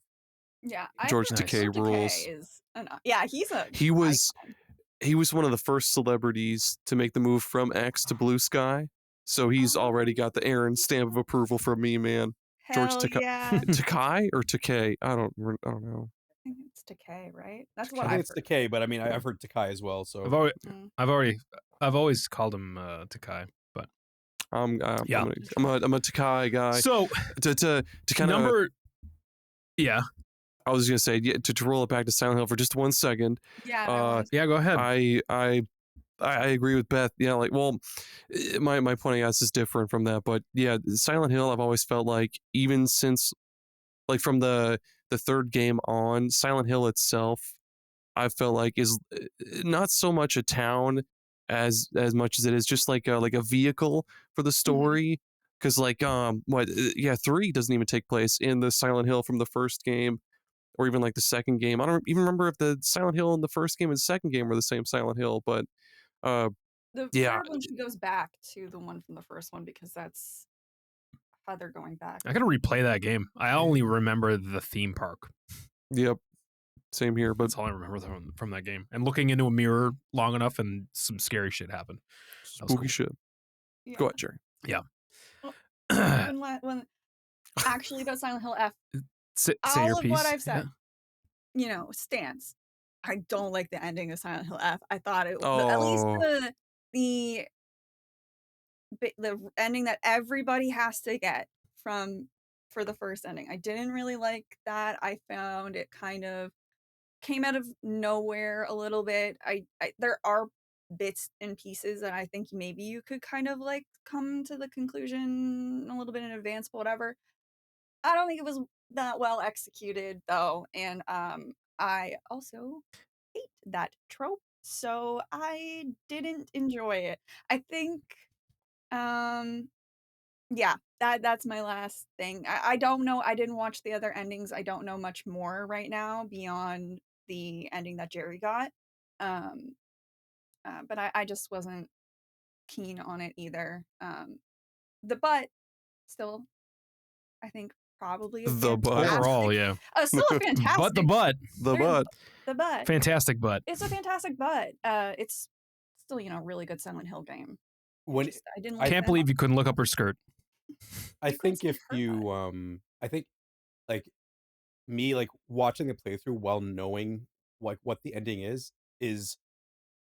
Speaker 2: Yeah,
Speaker 3: George
Speaker 2: think
Speaker 3: Takei
Speaker 2: George
Speaker 3: rules.
Speaker 2: Is yeah, he's a
Speaker 3: He was
Speaker 2: icon.
Speaker 3: he was one of the first celebrities to make the move from X to Blue Sky. So he's already got the Aaron stamp of approval from me, man. George
Speaker 2: Hell
Speaker 3: Takei.
Speaker 2: yeah.
Speaker 3: Takai or Takei? I don't know.
Speaker 2: I think it's Takei, right? That's
Speaker 4: I
Speaker 2: what
Speaker 4: think
Speaker 2: I've
Speaker 4: it's
Speaker 2: heard.
Speaker 4: Takei, but I mean, I've heard Takai as well. So
Speaker 1: I've always called him Takai, but
Speaker 3: Yeah. I'm a Takai guy.
Speaker 1: so
Speaker 3: To kind of
Speaker 1: number, yeah,
Speaker 3: I was gonna say to roll it back to Silent Hill for just 1 second.
Speaker 2: Yeah,
Speaker 1: yeah, go ahead.
Speaker 3: I agree with Beth. Yeah, like, well, my point, I guess, is different from that. But yeah, Silent Hill, I've always felt like, even since, like, from the third game on, Silent Hill itself, I felt like is not so much a town as much as it is just like a vehicle for the story. Because like 3 doesn't even take place in the Silent Hill from the first game, or even like the second game. I don't even remember if the Silent Hill in the first game and second game were the same Silent Hill, but
Speaker 2: the
Speaker 3: yeah.
Speaker 2: third one goes back to the one from the first one because that's how they're going back.
Speaker 1: I gotta replay that game. I only remember the theme park.
Speaker 3: Yep, same here. But
Speaker 1: That's all I remember from that game. And looking into a mirror long enough, and some scary shit happened. That was
Speaker 3: spooky
Speaker 1: cool.
Speaker 3: shit.
Speaker 2: Yeah.
Speaker 3: Go ahead, Gerry.
Speaker 1: Yeah.
Speaker 2: When actually about Silent Hill F,
Speaker 1: say
Speaker 2: all
Speaker 1: your
Speaker 2: of
Speaker 1: piece.
Speaker 2: what I've said, stands. I don't like the ending of Silent Hill F. I thought at least the ending that everybody has to get for the first ending. I didn't really like that. I found it kind of came out of nowhere a little bit. There are bits and pieces that I think maybe you could kind of like come to the conclusion a little bit in advance, but whatever. I don't think it was that well executed though, and I also hate that trope, so I didn't enjoy it. I think yeah, that's my last thing. I don't know. I didn't watch the other endings. I don't know much more right now beyond the ending that Gerry got. But I just wasn't keen on it either. The butt still, I think, probably a
Speaker 3: The butt.
Speaker 2: fantastic-
Speaker 1: Overall, yeah.
Speaker 2: still a fantastic.
Speaker 1: But the butt.
Speaker 3: The butt.
Speaker 2: The butt.
Speaker 1: Fantastic butt.
Speaker 2: It's a fantastic butt. It's still really good Silent Hill game.
Speaker 4: When
Speaker 2: I didn't.
Speaker 1: I
Speaker 2: like
Speaker 1: can't
Speaker 2: that
Speaker 1: believe you couldn't look up her skirt.
Speaker 4: I think
Speaker 2: see
Speaker 4: if
Speaker 2: her
Speaker 4: you I think like me like watching the playthrough while knowing like what the ending is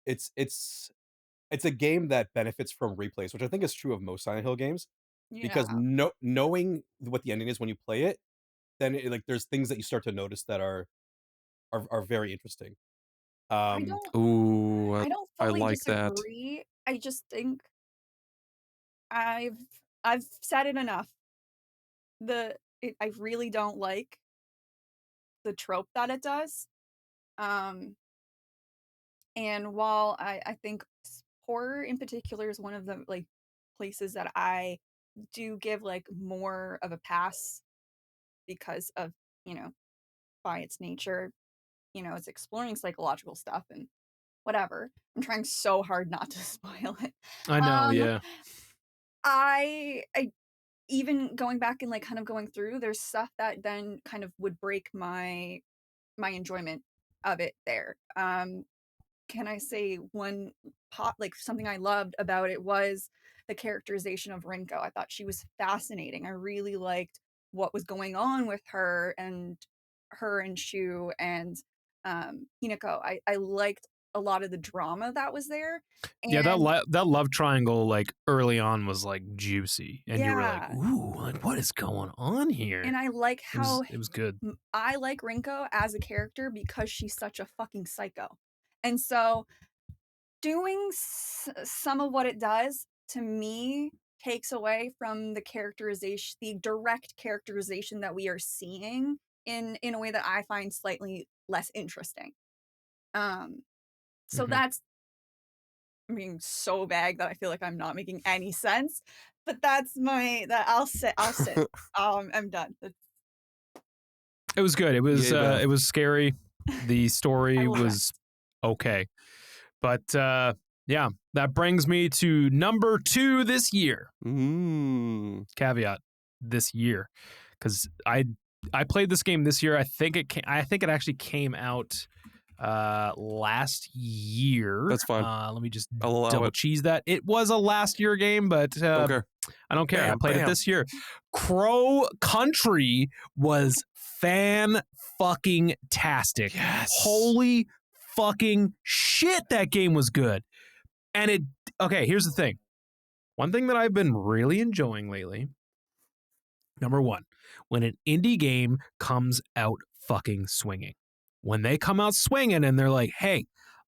Speaker 4: it's a game that benefits from replays, which I think is true of most Silent Hill games, because knowing what the ending is when you play it, then like there's things that you start to notice that are very interesting.
Speaker 2: I don't.
Speaker 3: Ooh,
Speaker 2: I don't
Speaker 3: I
Speaker 2: fully
Speaker 3: like that.
Speaker 2: disagree. I just think I've said it enough. I really don't like the trope that it does. And while I think horror in particular is one of the like places that I do give like more of a pass because of, by its nature, it's exploring psychological stuff and whatever. I'm trying so hard not to spoil it.
Speaker 1: I know, yeah.
Speaker 2: I even going back and like kind of going through, there's stuff that then kind of would break my enjoyment of it there. Can I say one like something I loved about it was the characterization of Rinko. I thought she was fascinating. I really liked what was going on with her and Shu and Hinako. I liked a lot of the drama that was there. And
Speaker 1: Yeah, that love triangle like early on was like juicy, and you were like,
Speaker 2: Yeah.
Speaker 1: "Ooh, like what is going on here?"
Speaker 2: and I like how
Speaker 1: it was good.
Speaker 2: I like Rinko as a character because she's such a fucking psycho. And so doing some of what it does, to me, takes away from the direct characterization that we are seeing in a way that I find slightly less interesting. So that's, I'm being so vague that I feel like I'm not making any sense, but I'll sit. I'm done.
Speaker 1: It was good. It was
Speaker 3: Yay, Beth.
Speaker 1: it was scary. The story
Speaker 2: will
Speaker 1: was okay. But yeah, that brings me to number 2 this year. Caveat, this year, because I played this game this year. I think it actually came out last year.
Speaker 3: That's fine.
Speaker 1: Let me just
Speaker 3: I'll allow
Speaker 1: double
Speaker 3: it.
Speaker 1: cheese that. It was a last year game, but
Speaker 3: Okay.
Speaker 1: I don't care. I
Speaker 3: Bam,
Speaker 1: played it
Speaker 3: bam.
Speaker 1: this year. Crow Country was fan-fucking-tastic.
Speaker 3: Yes.
Speaker 1: Holy fucking shit, that game was good. And okay, here's the thing. One thing that I've been really enjoying lately, number 1, when an indie game comes out fucking swinging. When they come out swinging and they're like, hey,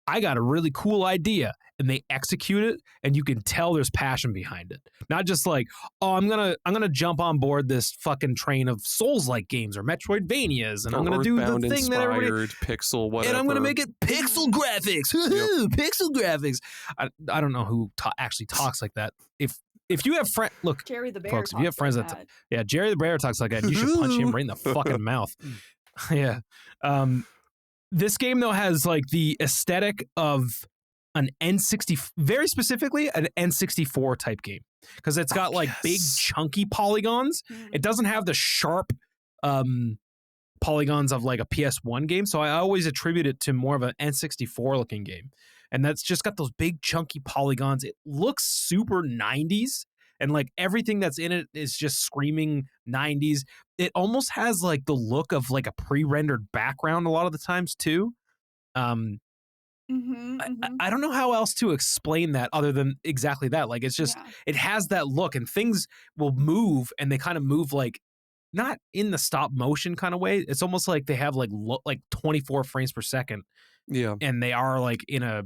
Speaker 1: I got a really cool idea, and they execute it, and you can tell there's passion behind it. Not just like, oh, I'm gonna jump on board this fucking train of Souls-like games or Metroidvanias, and I'm gonna do the
Speaker 3: Earthbound
Speaker 1: thing that everybody,
Speaker 3: inspired pixel whatever.
Speaker 1: and I'm gonna make it pixel graphics. Woohoo, pixel graphics. I don't know who actually talks like that. If you have friends, look,
Speaker 2: Jerry the Bear,
Speaker 1: folks, if you have friends
Speaker 2: like
Speaker 1: that yeah, Gerry the Bear talks like that, and you should punch him right in the fucking mouth. Yeah. This game, though, has like the aesthetic of an N60, very specifically an N64 type game, because it's got like big chunky polygons. It doesn't have the sharp polygons of like a PS1 game, so I always attribute it to more of an N64 looking game. And that's just got those big chunky polygons. It looks super 90s, and like everything that's in it is just screaming 90s. It almost has like the look of like a pre-rendered background a lot of the times too. I don't know how else to explain that other than exactly that. Like it's just, it has that look, and things will move, and they kind of move like not in the stop motion kind of way. It's almost like they have like 24 frames per second.
Speaker 3: Yeah.
Speaker 1: And they are like in a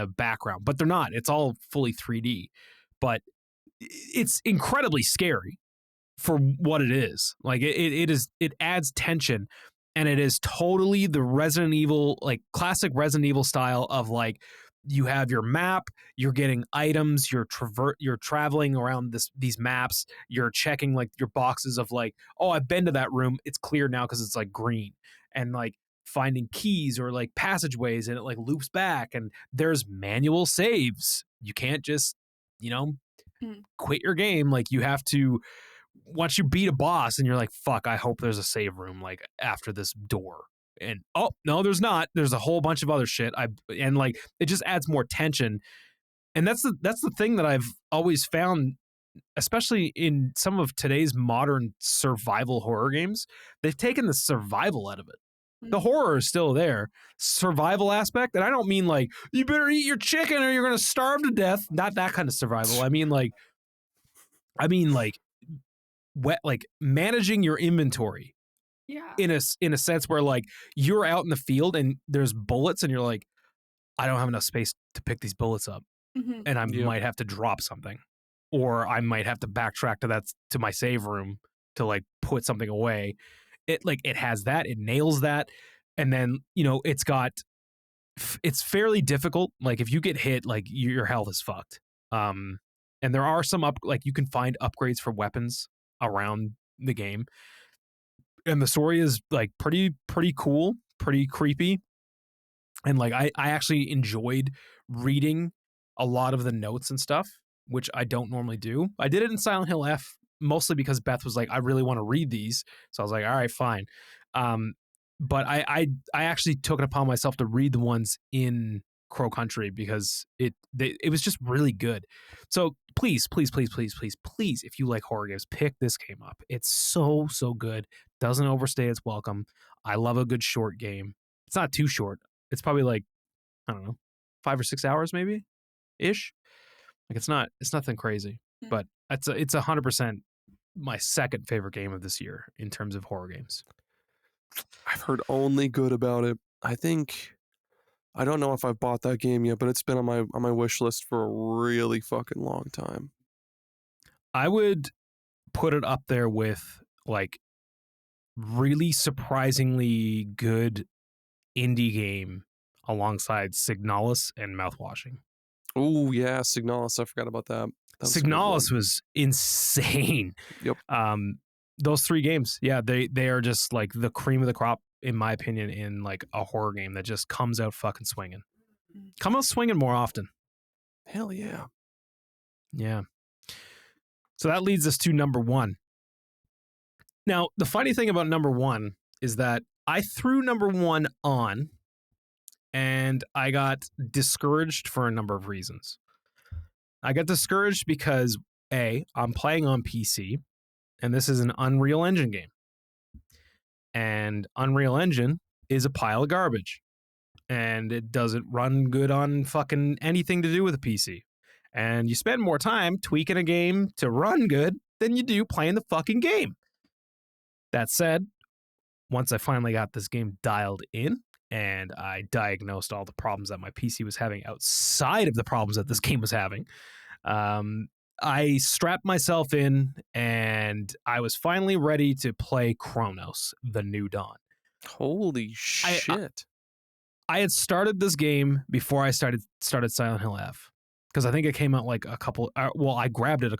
Speaker 1: background, but they're not. It's all fully 3D. But it's incredibly scary for what it is. Like it adds tension, and it is totally the Resident Evil, like classic Resident Evil style of like, you have your map, you're getting items, you're traveling around these maps, you're checking like your boxes of like, oh, I've been to that room, it's clear now because it's like green, and like finding keys or like passageways, and it like loops back, and there's manual saves. You can't just, quit your game. Like you have to, once you beat a boss and you're like, fuck, I hope there's a save room like after this door. And oh no, there's not. There's a whole bunch of other shit. And like it just adds more tension. And that's the thing that I've always found, especially in some of today's modern survival horror games. They've taken the survival out of it. The horror is still there. Survival aspect, and I don't mean like you better eat your chicken or you're gonna starve to death. Not that kind of survival. I mean like managing your inventory.
Speaker 2: Yeah.
Speaker 1: In a sense where like you're out in the field and there's bullets, and you're like, I don't have enough space to pick these bullets up, and I might have to drop something, or I might have to backtrack to my save room to like put something away. It has that, it nails that. And then, it's fairly difficult. Like if you get hit, like your health is fucked. And there are some you can find upgrades for weapons around the game. And the story is like pretty cool, pretty creepy. And like, I actually enjoyed reading a lot of the notes and stuff, which I don't normally do. I did it in Silent Hill F, mostly because Beth was like, I really want to read these. So I was like, all right, fine. But I actually took it upon myself to read the ones in Crow Country because it was just really good. So please, if you like horror games, pick this game up. It's so good. Doesn't overstay its welcome. I love a good short game. It's not too short. It's probably like, I don't know, 5 or 6 hours maybe ish. Like it's nothing crazy, but it's 100% my second favorite game of this year in terms of horror games.
Speaker 3: I've heard only good about it. I think I don't know if I've bought that game yet, but it's been on my wish list for a really fucking long time.
Speaker 1: I would put it up there with like really surprisingly good indie game alongside Signalis and Mouthwashing.
Speaker 3: Oh yeah, Signalis. I forgot about that. That was a good one.
Speaker 1: Signalis was insane.
Speaker 3: Yep.
Speaker 1: Those 3 games, yeah, they are just like the cream of the crop, in my opinion, in like a horror game that just comes out fucking swinging. Come out swinging more often.
Speaker 3: Hell yeah.
Speaker 1: Yeah. So that leads us to number 1. Now, the funny thing about number 1 is that I threw number 1 on and I got discouraged for a number of reasons. I got discouraged because A, I'm playing on PC and this is an Unreal Engine game. And Unreal Engine is a pile of garbage. And it doesn't run good on fucking anything to do with a PC. And you spend more time tweaking a game to run good than you do playing the fucking game. That said, once I finally got this game dialed in and I diagnosed all the problems that my PC was having outside of the problems that this game was having, I strapped myself in and I was finally ready to play Cronos, The New Dawn.
Speaker 3: Holy shit.
Speaker 1: I had started this game before I started Silent Hill F, because I think it came out like a couple. I grabbed it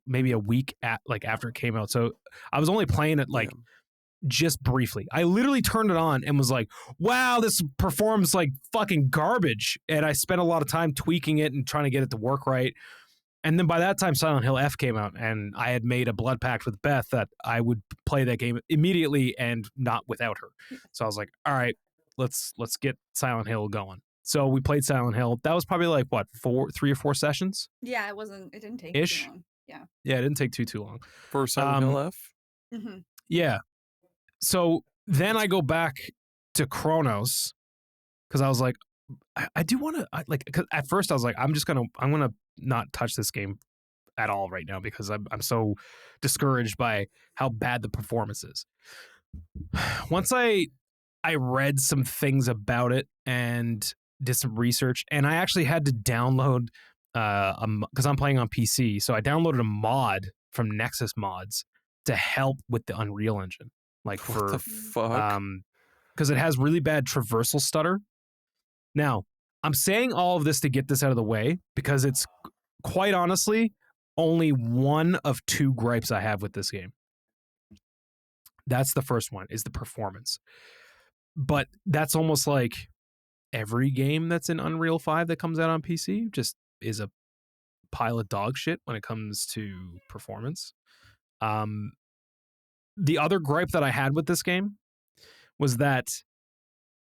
Speaker 1: maybe a week after it came out. So I was only playing it like just briefly. I literally turned it on and was like, "Wow, this performs like fucking garbage." And I spent a lot of time tweaking it and trying to get it to work right. And then by that time, Silent Hill F came out, and I had made a blood pact with Beth that I would play that game immediately and not without her. So I was like, "All right, let's get Silent Hill going." So we played Silent Hill. That was probably like what, 3 or 4 sessions?
Speaker 2: Yeah, it didn't take
Speaker 1: Ish.
Speaker 2: too long. Yeah.
Speaker 1: Yeah, it didn't take too long.
Speaker 3: For Silent Hill F?
Speaker 2: Mm-hmm.
Speaker 1: Yeah. So then I go back to Cronos because I was like, I do want to cause at first I was like, I'm gonna not touch this game at all right now because I'm so discouraged by how bad the performance is. Once I read some things about it and did some research, and I actually had to download because I'm playing on PC, so I downloaded a mod from Nexus Mods to help with the Unreal Engine, like
Speaker 3: What the fuck?
Speaker 1: because it has really bad traversal stutter. Now, I'm saying all of this to get this out of the way because it's quite honestly only one of 2 gripes I have with this game. That's the first one, is the performance. But that's almost like every game that's in Unreal 5 that comes out on PC just is a pile of dog shit when it comes to performance. The other gripe that I had with this game was that,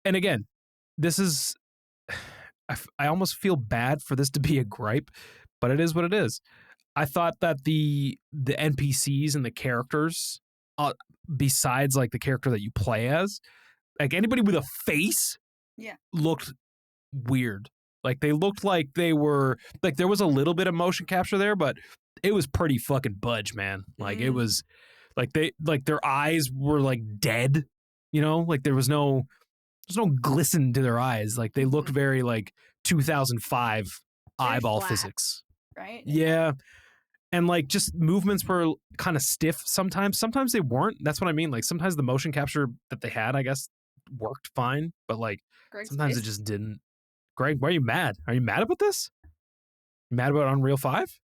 Speaker 1: and again, this is, I almost feel bad for this to be a gripe, but it is what it is. I thought that the NPCs and the characters, besides like the character that you play as, like anybody with a face, looked weird. Like they looked like they were like there was a little bit of motion capture there, but it was pretty fucking budge, man. Like it was like their eyes were like dead, you know, like there's no glisten to their eyes. Like they looked very like 2005
Speaker 2: Very
Speaker 1: eyeball
Speaker 2: flat.
Speaker 1: physics.
Speaker 2: Right?
Speaker 1: Yeah. And like just movements were kind of stiff sometimes. Sometimes they weren't. That's what I mean. Like sometimes the motion capture that they had, I guess, worked fine, but like
Speaker 2: Greg's
Speaker 1: sometimes
Speaker 2: face.
Speaker 1: it just didn't. Greg, why are you mad? Are you mad about this? You mad about Unreal 5?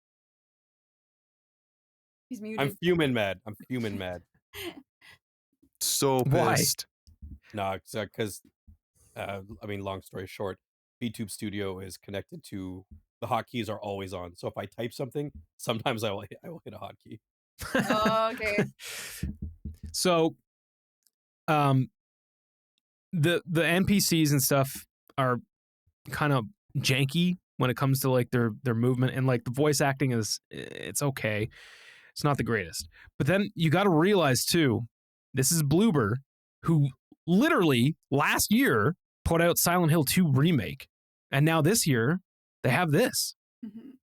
Speaker 2: He's muted.
Speaker 4: I'm fuming mad.
Speaker 3: So
Speaker 1: Why?
Speaker 3: pissed.
Speaker 4: No, because I mean, long story short, VTube Studio is connected to the hotkeys are always on. So if I type something, sometimes I will hit a hotkey.
Speaker 2: Oh, okay.
Speaker 1: So, the NPCs and stuff are kind of janky when it comes to like their movement, and like the voice acting it's okay. It's not the greatest. But then you got to realize too, this is Bloober, who literally last year put out Silent Hill 2 remake, and now this year they have this.
Speaker 2: Mhm.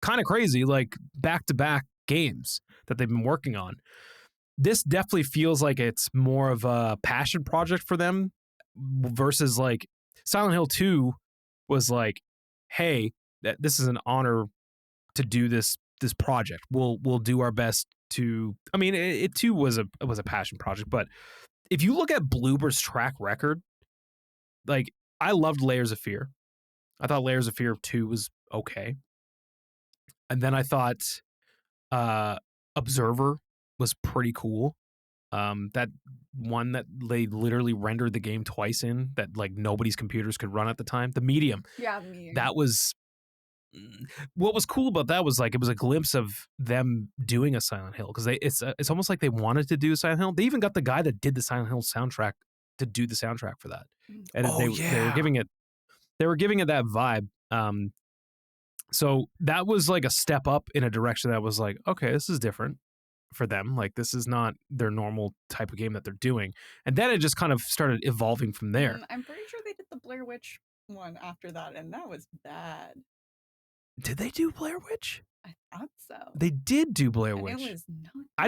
Speaker 1: Kind of crazy, like back-to-back games that they've been working on. This definitely feels like it's more of a passion project for them versus like Silent Hill 2 was like, hey, this is an honor to do this project. We'll do our best to. I mean, it too was a passion project, but if you look at Bloober's track record, like I loved Layers of Fear. I thought Layers of Fear 2 was okay, and then I thought Observer was pretty cool. That one that they literally rendered the game twice in, that like nobody's computers could run at the time. The Medium.
Speaker 2: Yeah, the Medium.
Speaker 1: That was what was cool about that was like it was a glimpse of them doing a Silent Hill, because it's almost like they wanted to do a Silent Hill. They even got the guy that did the Silent Hill soundtrack to do the soundtrack for that, and they were giving it that vibe. So that was like a step up in a direction that was like, okay, this is different for them. Like this is not their normal type of game that they're doing, and then it just kind of started evolving from there.
Speaker 2: I'm pretty sure they did the Blair Witch one after that, and that was bad.
Speaker 1: Did they do Blair Witch?
Speaker 2: I thought so.
Speaker 1: They did do Blair
Speaker 2: And
Speaker 1: Witch.
Speaker 2: it was not
Speaker 1: I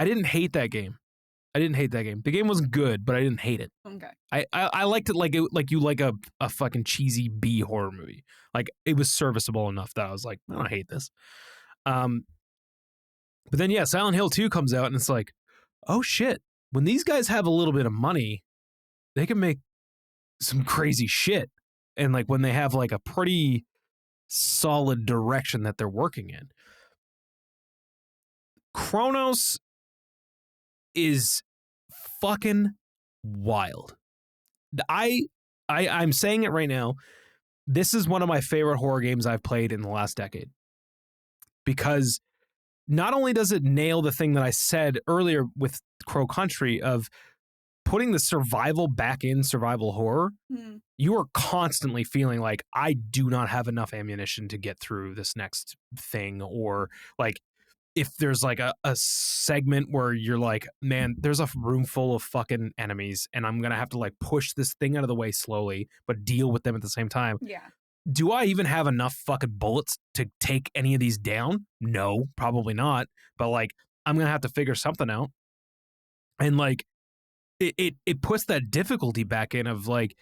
Speaker 1: didn't hate that game. I didn't hate that game. The game was good, but I didn't hate it.
Speaker 2: Okay.
Speaker 1: I liked it like you like a fucking cheesy B horror movie. Like it was serviceable enough that I was like, I don't hate this. But then yeah, Silent Hill 2 comes out and it's like, oh shit. When these guys have a little bit of money, they can make some crazy shit. And like when they have like a pretty solid direction that they're working in. Cronos is fucking wild. I'm saying it right now. This is one of my favorite horror games I've played in the last decade. Because not only does it nail the thing that I said earlier with Crow Country of putting the survival back in survival horror, you are constantly feeling like I do not have enough ammunition to get through this next thing, or like if there's like a segment where you're like, man, there's a room full of fucking enemies and I'm gonna have to like push this thing out of the way slowly but deal with them at the same time.
Speaker 2: Yeah.
Speaker 1: Do I even have enough fucking bullets to take any of these down? No, probably not. But like I'm gonna have to figure something out. And like it puts that difficulty back in of like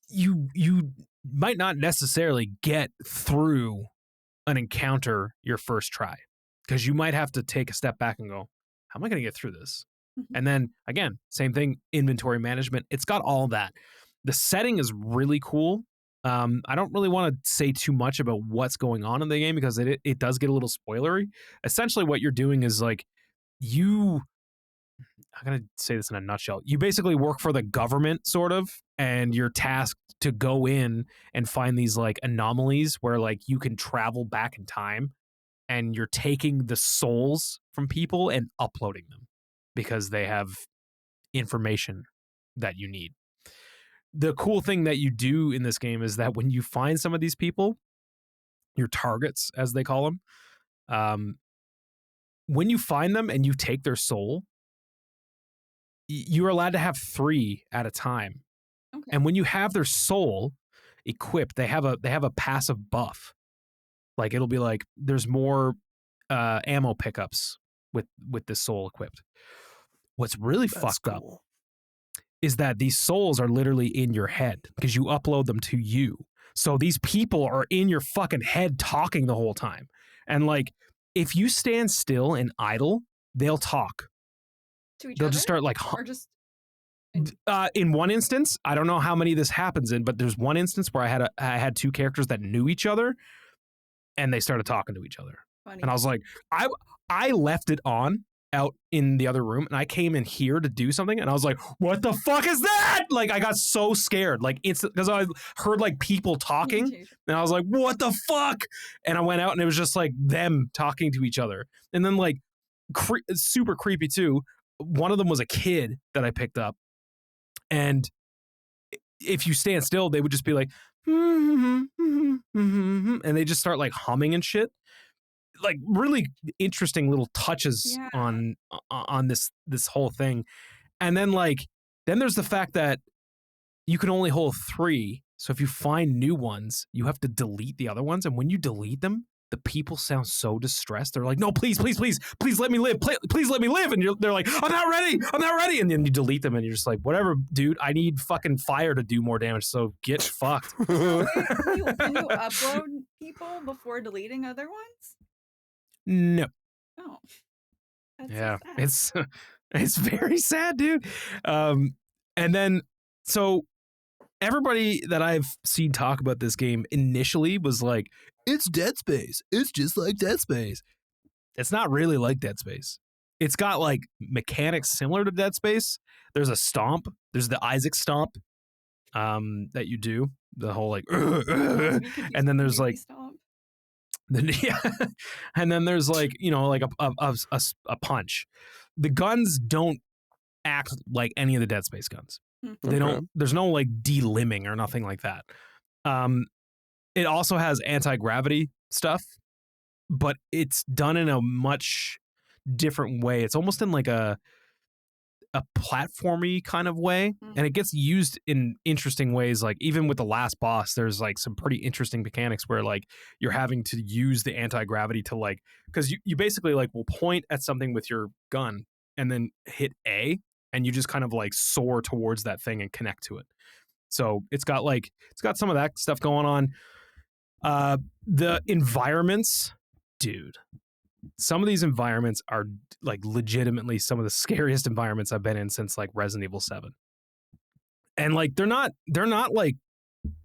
Speaker 1: you might not necessarily get through an encounter your first try, because you might have to take a step back and go, how am I going to get through this? And then again, same thing, inventory management. It's got all that. The setting is really cool. I don't really want to say too much about what's going on in the game because it does get a little spoilery. Essentially what you're doing is like I'm going to say this in a nutshell. You basically work for the government, sort of, and you're tasked to go in and find these like anomalies where like you can travel back in time, and you're taking the souls from people and uploading them because they have information that you need. The cool thing that you do in this game is that when you find some of these people, your targets, as they call them, when you find them and you take their soul, you're allowed to have 3 at a time.
Speaker 2: Okay.
Speaker 1: And when you have their soul equipped, they have a passive buff. Like it'll be like there's more ammo pickups with this soul equipped. What's really fucked up is that these souls are literally in your head because you upload them to you. So these people are in your fucking head talking the whole time. And like if you stand still and idle, they'll talk.
Speaker 2: To each
Speaker 1: They'll
Speaker 2: other?
Speaker 1: just start like
Speaker 2: Or just
Speaker 1: in one instance, I don't know how many this happens in, but there's one instance where I had 2 characters that knew each other and they started talking to each other.
Speaker 2: funny.
Speaker 1: And I was like, I left it on out in the other room and I came in here to do something and I was like, what the fuck is that? Like I got so scared, like it's because I heard like people talking and I was like, what the fuck? And I went out and it was just like them talking to each other. And then like super creepy too. One of them was a kid that I picked up, and if you stand still, they would just be like, and they just start like humming and shit. Like really interesting little touches on this whole thing. And then then there's the fact that you can only hold 3. So if you find new ones, you have to delete the other ones. And when you delete them, the people sound so distressed. They're like, no, please, please, please, please let me live. Please let me live. And they're like, I'm not ready. I'm not ready. And then you delete them and you're just like, whatever, dude, I need fucking fire to do more damage. So get fucked.
Speaker 2: So wait, can you upload people before deleting other ones?
Speaker 1: No.
Speaker 2: Oh. That's
Speaker 1: Yeah.
Speaker 2: so sad.
Speaker 1: It's very sad, dude. And then, so everybody that I've seen talk about this game initially was like, it's Dead Space. It's just like Dead Space. It's not really like Dead Space. It's got like mechanics similar to Dead Space. There's a stomp. There's the Isaac stomp that you do. The whole like, and then there's like, yeah, and then there's like, you know, like a punch. The guns don't act like any of the Dead Space guns. They don't. There's no like delimbing or nothing like that. It also has anti-gravity stuff, but it's done in a much different way. It's almost in like a platformy kind of way, and it gets used in interesting ways. Like even with the last boss, there's like some pretty interesting mechanics where like you're having to use the anti-gravity to like, because you basically like will point at something with your gun and then hit A, and you just kind of like soar towards that thing and connect to it. So it's got some of that stuff going on. The environments, dude. Some of these environments are like legitimately some of the scariest environments I've been in since like Resident Evil 7. And like they're not like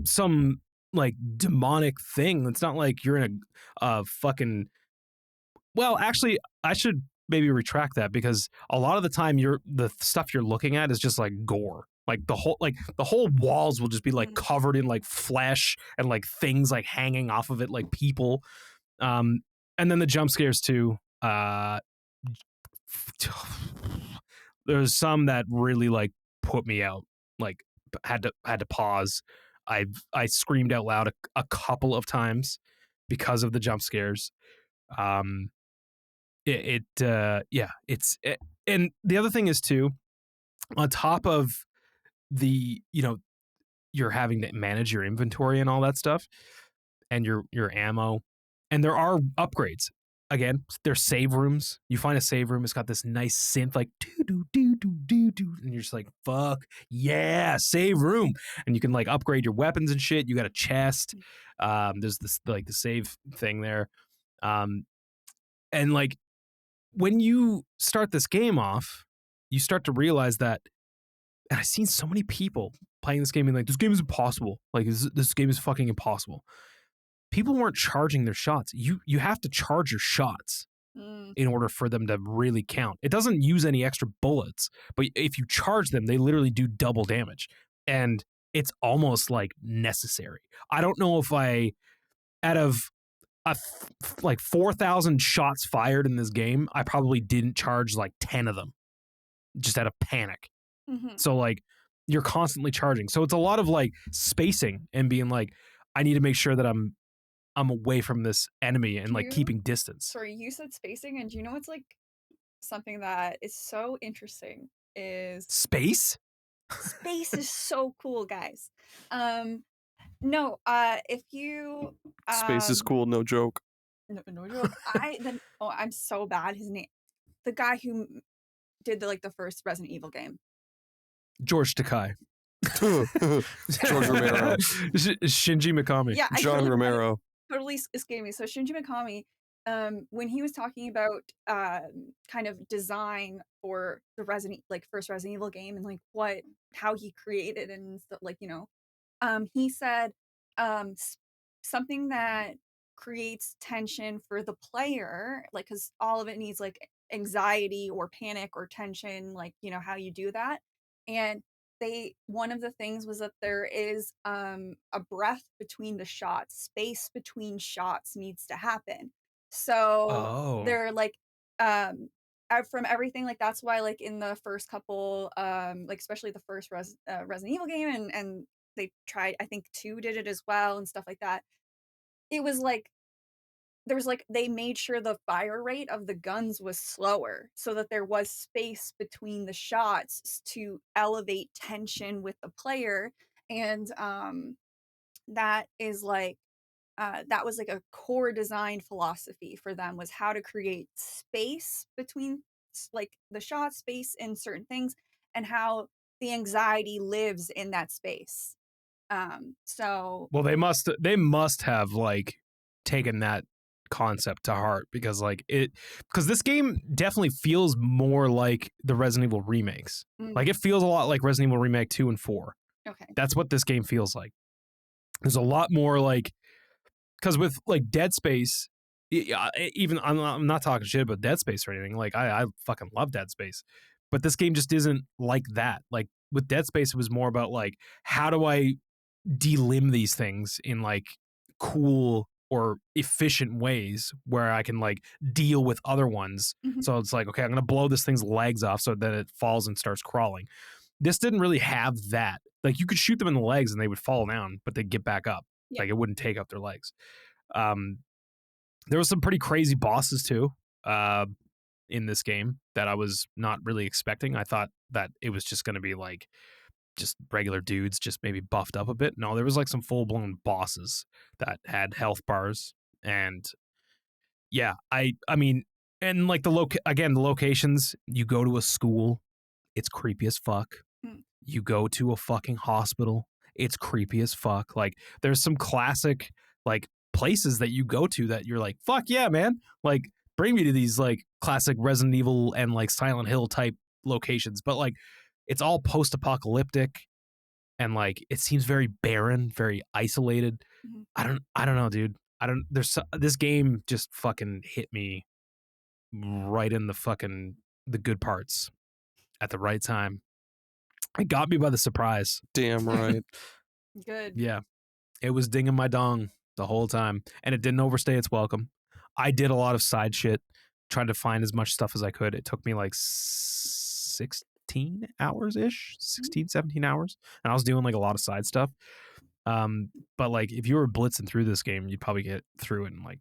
Speaker 1: some like demonic thing. It's not like you're in a fucking, well, actually I should maybe retract that, because a lot of the time the stuff you're looking at is just like gore. Like the whole walls will just be like covered in like flesh and like things like hanging off of it like people. And then the jump scares too. There's some that really like put me out. Like had to pause. I screamed out loud a couple of times because of the jump scares. And the other thing is too, on top of the, you know, you're having to manage your inventory and all that stuff and your ammo, and there are upgrades. Again, there's save rooms. You find a save room, it's got this nice synth like do do do do do, and you're just like, fuck yeah, save room. And you can like upgrade your weapons and shit. You got a chest. There's this like the save thing there. And like when you start this game off, you start to realize that, and I've seen so many people playing this game and like, this game is impossible. Like this game is fucking impossible. People weren't charging their shots. You have to charge your shots in order for them to really count. It doesn't use any extra bullets, but if you charge them, they literally do double damage. And it's almost like necessary. I don't know if out of like 4,000 shots fired in this game, I probably didn't charge like 10 of them just out of panic. So like you're constantly charging. So it's a lot of like spacing and being like, I need to make sure that I'm away from this enemy and like keeping distance.
Speaker 2: Sorry, you said spacing, and do you know what's like something that is so interesting is
Speaker 1: space?
Speaker 2: Space is so cool, guys. No, if you
Speaker 3: Space is cool, no joke.
Speaker 2: No joke. I'm so bad. His name, the guy who did the first Resident Evil game.
Speaker 1: George Takai.
Speaker 3: George Romero.
Speaker 1: Shinji Mikami.
Speaker 2: Yeah,
Speaker 3: John Romero.
Speaker 2: Totally escaped me. So Shinji Mikami, when he was talking about kind of design for the first Resident Evil game and like how he created and stuff, like, you know, he said something that creates tension for the player, like, because all of it needs like anxiety or panic or tension, like, you know, how you do that. And one of the things was that there is a breath between the shots, space between shots needs to happen. So they're like from everything, like that's why like in the first couple like especially the first Resident Evil game, and they tried, I think 2 did it as well and stuff like that. It was like there's like they made sure the fire rate of the guns was slower so that there was space between the shots to elevate tension with the player. And that is like that was like a core design philosophy for them, was how to create space between like the shot space in certain things, and how the anxiety lives in that space. So
Speaker 1: Well, they must have like taken that concept to heart, because this game definitely feels more like the Resident Evil remakes. Like it feels a lot like Resident Evil Remake 2 and 4.
Speaker 2: okay.
Speaker 1: That's what this game feels like. There's a lot more like, because with like Dead Space, even I'm not talking shit about Dead Space or anything. Like I fucking love Dead Space, but this game just isn't like that. Like with Dead Space, it was more about like, how do I delimb these things in like cool or efficient ways where I can like deal with other ones. So it's like, okay, I'm gonna blow this thing's legs off so that it falls and starts crawling. This didn't really have that. Like you could shoot them in the legs and they would fall down, but they'd get back up.
Speaker 2: Yeah.
Speaker 1: Like it wouldn't take up their legs. There was some pretty crazy bosses too in this game that I was not really expecting. I thought that it was just going to be like just regular dudes, just maybe buffed up a bit. No, there was like some full blown bosses that had health bars, and yeah, I mean, and like the locations. You go to a school, it's creepy as fuck. You go to a fucking hospital, it's creepy as fuck. Like there's some classic like places that you go to that you're like, fuck yeah, man. Like bring me to these like classic Resident Evil and like Silent Hill type locations. But like it's all post-apocalyptic and like it seems very barren, very isolated. I don't know, dude. This game just fucking hit me right in the good parts at the right time. It got me by the surprise.
Speaker 3: Damn right.
Speaker 2: Good.
Speaker 1: Yeah. It was dinging my dong the whole time, and it didn't overstay its welcome. I did a lot of side shit, trying to find as much stuff as I could. It took me like 16 hours-ish, 16, 17 hours, and I was doing like a lot of side stuff. But like if you were blitzing through this game, you'd probably get through it in like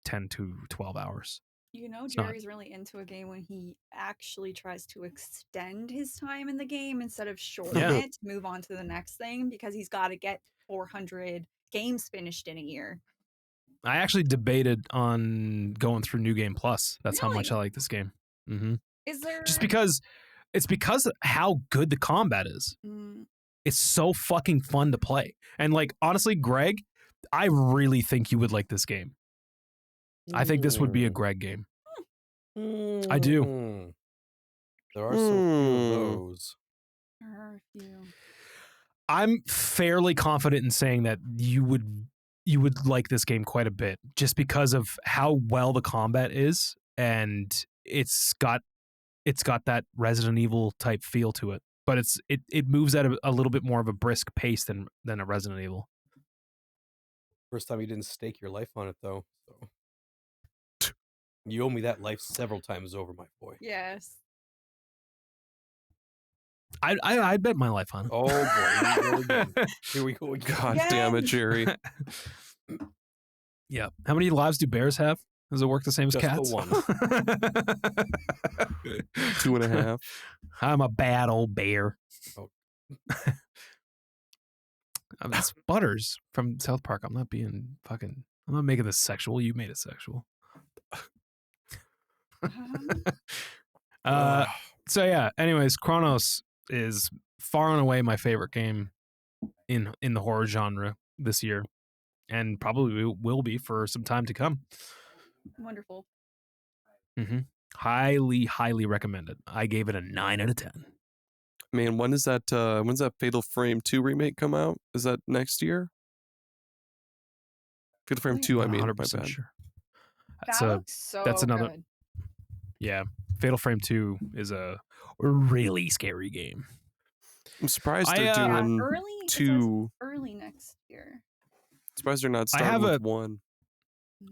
Speaker 1: 10 to 12 hours.
Speaker 2: You know,
Speaker 1: It's not-
Speaker 2: Gerry's really into a game when he actually tries to extend his time in the game instead of shorten
Speaker 1: Yeah.
Speaker 2: it to move on to the next thing, because he's got to get 400 games finished in a year.
Speaker 1: I actually debated on going through New Game Plus. That's how much I
Speaker 2: Really?
Speaker 1: like this game.
Speaker 2: Is there
Speaker 1: Just because of how good the combat is. It's so fucking fun to play. And like honestly, Greg, I really think you would like this game. I think this would be a Greg game. I do.
Speaker 4: There are so few of those.
Speaker 2: There are a few.
Speaker 1: I'm fairly confident in saying that you would like this game quite a bit, just because of how well the combat is, and it's got that Resident Evil type feel to it, but it moves at a little bit more of a brisk pace than a Resident Evil.
Speaker 4: First time you didn't stake your life on it, though. So you owe me that life several times over, my boy.
Speaker 2: Yes.
Speaker 1: I bet my life on it.
Speaker 4: Oh boy, here we go again.
Speaker 3: God damn it, Gerry.
Speaker 1: Yeah. How many lives do bears have? Does it work the same as
Speaker 4: Just the
Speaker 1: cats?
Speaker 4: one.
Speaker 3: 2.5.
Speaker 1: I'm a bad old bear.
Speaker 4: Oh.
Speaker 1: It's Butters from South Park. I'm not making this sexual. You made it sexual. So yeah, anyways, Cronos is far and away my favorite game in the horror genre this year, and probably will be for some time to come.
Speaker 2: Wonderful.
Speaker 1: Highly recommended. I gave it a 9 out of 10.
Speaker 3: Man, when's that Fatal Frame 2 remake come out? Is that next year? Fatal Frame 2, I mean, my
Speaker 1: 100%
Speaker 3: bad.
Speaker 1: sure.
Speaker 2: That looks so
Speaker 1: that's another-
Speaker 2: good.
Speaker 1: Yeah, Fatal Frame 2 is a really scary game.
Speaker 3: I'm surprised they're
Speaker 2: Yeah,
Speaker 3: doing
Speaker 2: early. It says
Speaker 3: 2.
Speaker 2: early next year.
Speaker 3: Surprised they're not
Speaker 1: I
Speaker 3: starting
Speaker 1: have
Speaker 3: with 1.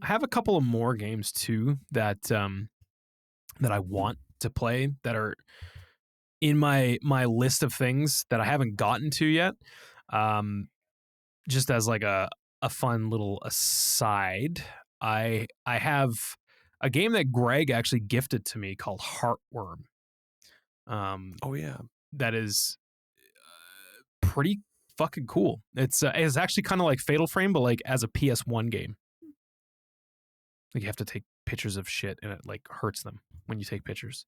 Speaker 1: I have a couple of more games too that that I want to play that are in my list of things that I haven't gotten to yet. Just as like a fun little aside, I have a game that Greg actually gifted to me called Heartworm.
Speaker 3: Oh yeah.
Speaker 1: That is pretty fucking cool. It's actually kind of like Fatal Frame, but like as a PS1 game. Like you have to take pictures of shit, and it like hurts them when you take pictures.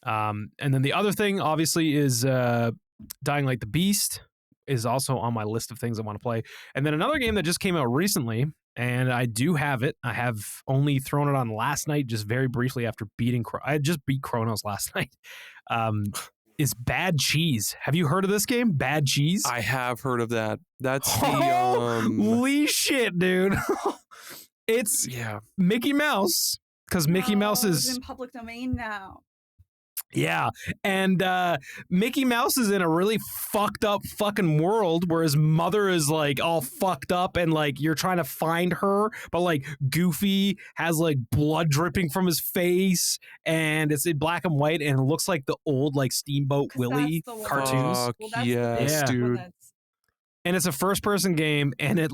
Speaker 1: And then the other thing, obviously, is Dying Like the Beast is also on my list of things I want to play. And then another game that just came out recently, and I do have it. I have only thrown it on last night, just very briefly after beating. I just beat Cronos last night. Is Bad Cheese. Have you heard of this game, Bad Cheese?
Speaker 3: I have heard of that. That's the
Speaker 1: holy shit, dude. It's Mickey Mouse, because Mickey Mouse is
Speaker 2: in public domain now.
Speaker 1: Yeah, and Mickey Mouse is in a really fucked up fucking world where his mother is like all fucked up, and like you're trying to find her, but like Goofy has like blood dripping from his face, and it's in black and white, and it looks like the old like Steamboat Willie cartoons.
Speaker 3: Fuck yes, dude.
Speaker 1: And it's a first person game, and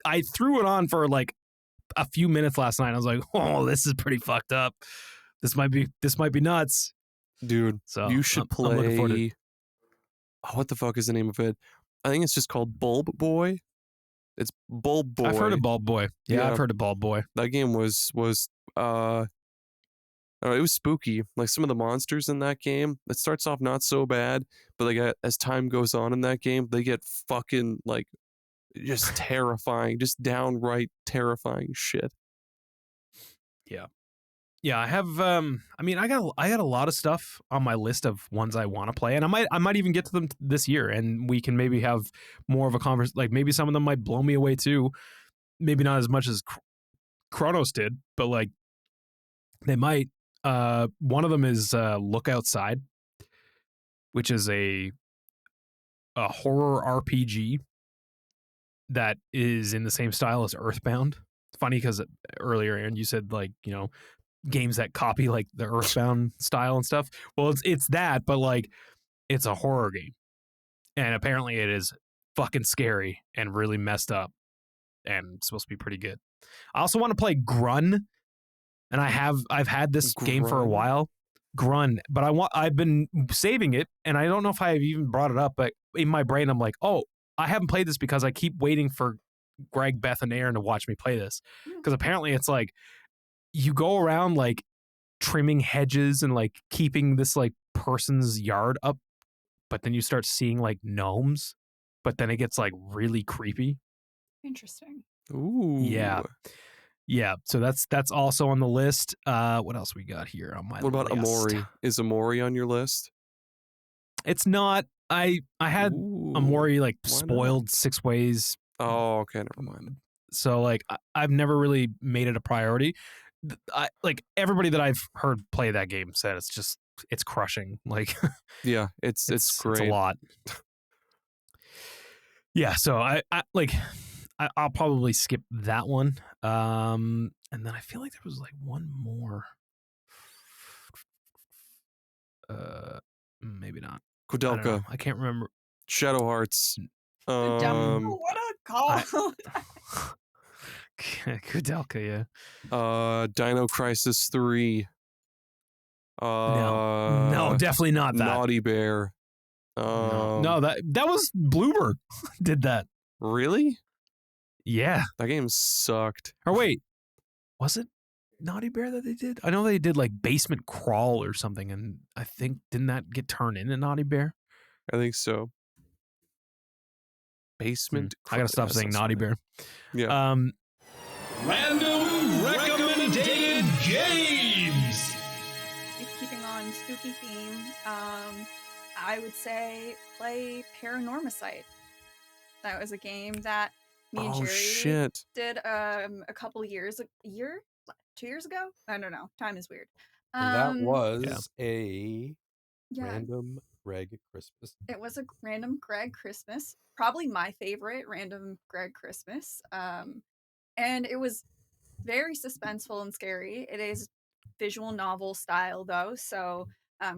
Speaker 1: I threw it on for like a few minutes last night. I was like, oh, this is pretty fucked up. This might be nuts.
Speaker 3: Dude,
Speaker 1: so
Speaker 3: you should play. I'm looking forward to... Oh, what the fuck is the name of it? I think it's just called Bulb Boy. It's Bulb Boy.
Speaker 1: I've heard of Bulb Boy. Yeah, I've heard of Bulb Boy.
Speaker 3: That game was it was spooky. Like some of the monsters in that game, it starts off not so bad, but like as time goes on in that game, they get fucking like just terrifying, just downright terrifying shit.
Speaker 1: Yeah. Yeah, I have. I mean, I got a lot of stuff on my list of ones I want to play, and I might even get to them this year, and we can maybe have more of a conversation. Like maybe some of them might blow me away too. Maybe not as much as Cronos did, but like they might. One of them is Look Outside, which is a horror RPG that is in the same style as Earthbound. It's funny because earlier, Aaron, you said like games that copy like the Earthbound style and stuff. Well, it's that, but like it's a horror game, and apparently it is fucking scary and really messed up, and it's supposed to be pretty good. I also want to play Grun, and I've had this game for a while, Grun, but I've been saving it, and I don't know if I've even brought it up, but in my brain I'm like, oh, I haven't played this because I keep waiting for Greg, Beth, and Aaron to watch me play this, because apparently it's like you go around like trimming hedges and like keeping this like person's yard up, but then you start seeing like gnomes, but then it gets like really creepy.
Speaker 2: Interesting.
Speaker 3: Ooh.
Speaker 1: Yeah. So that's also on the list. What else we got here on my list?
Speaker 3: What about Amori? Is Amori on your list?
Speaker 1: It's not. I had Amori like spoiled 6 ways.
Speaker 3: Oh, okay, never mind.
Speaker 1: So like I've never really made it a priority. Like everybody that I've heard play that game said it's crushing. Like
Speaker 3: yeah, it's great.
Speaker 1: It's a lot. Yeah, so I'll probably skip that one. And then I feel like there was like one more. Maybe not.
Speaker 3: Kudelka.
Speaker 1: I can't remember.
Speaker 3: Shadow Hearts.
Speaker 2: What a call.
Speaker 1: Kudelka, yeah.
Speaker 3: Dino Crisis 3.
Speaker 1: No, definitely not that.
Speaker 3: Naughty Bear.
Speaker 1: No, that was Bloober did that.
Speaker 3: Really?
Speaker 1: Yeah.
Speaker 3: That game sucked.
Speaker 1: Or wait, was it Naughty Bear that they did? I know they did like Basement Crawl or something, and I think didn't that get turned into Naughty Bear?
Speaker 3: I think so. Basement.
Speaker 1: I gotta stop saying Naughty Bear.
Speaker 3: Yeah.
Speaker 5: Random recommended games.
Speaker 2: Keeping on spooky theme, I would say play Paranormasight. That was a game that me and Gerry did a couple years, 2 years ago. I don't know. Time is weird.
Speaker 4: That was a random Greg Christmas.
Speaker 2: It was a random Greg Christmas. Probably my favorite random Greg Christmas. And it was very suspenseful and scary. It is visual novel style though, so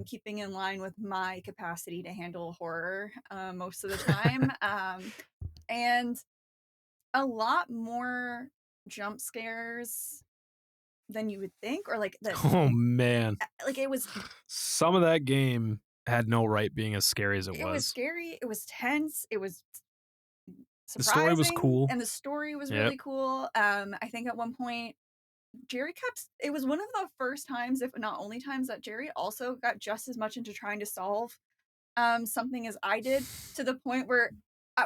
Speaker 2: keeping in line with my capacity to handle horror most of the time. And a lot more jump scares than you would think, or like that.
Speaker 1: Oh man,
Speaker 2: like it was.
Speaker 1: Some of that game had no right being as scary as it was.
Speaker 2: It was scary. It was tense. It was
Speaker 1: The story was
Speaker 2: surprising,
Speaker 1: cool.
Speaker 2: and the story was
Speaker 1: Yep.
Speaker 2: really cool. I think at one point Gerry kept, it was one of the first times, if not only times, that Gerry also got just as much into trying to solve something as I did, to the point where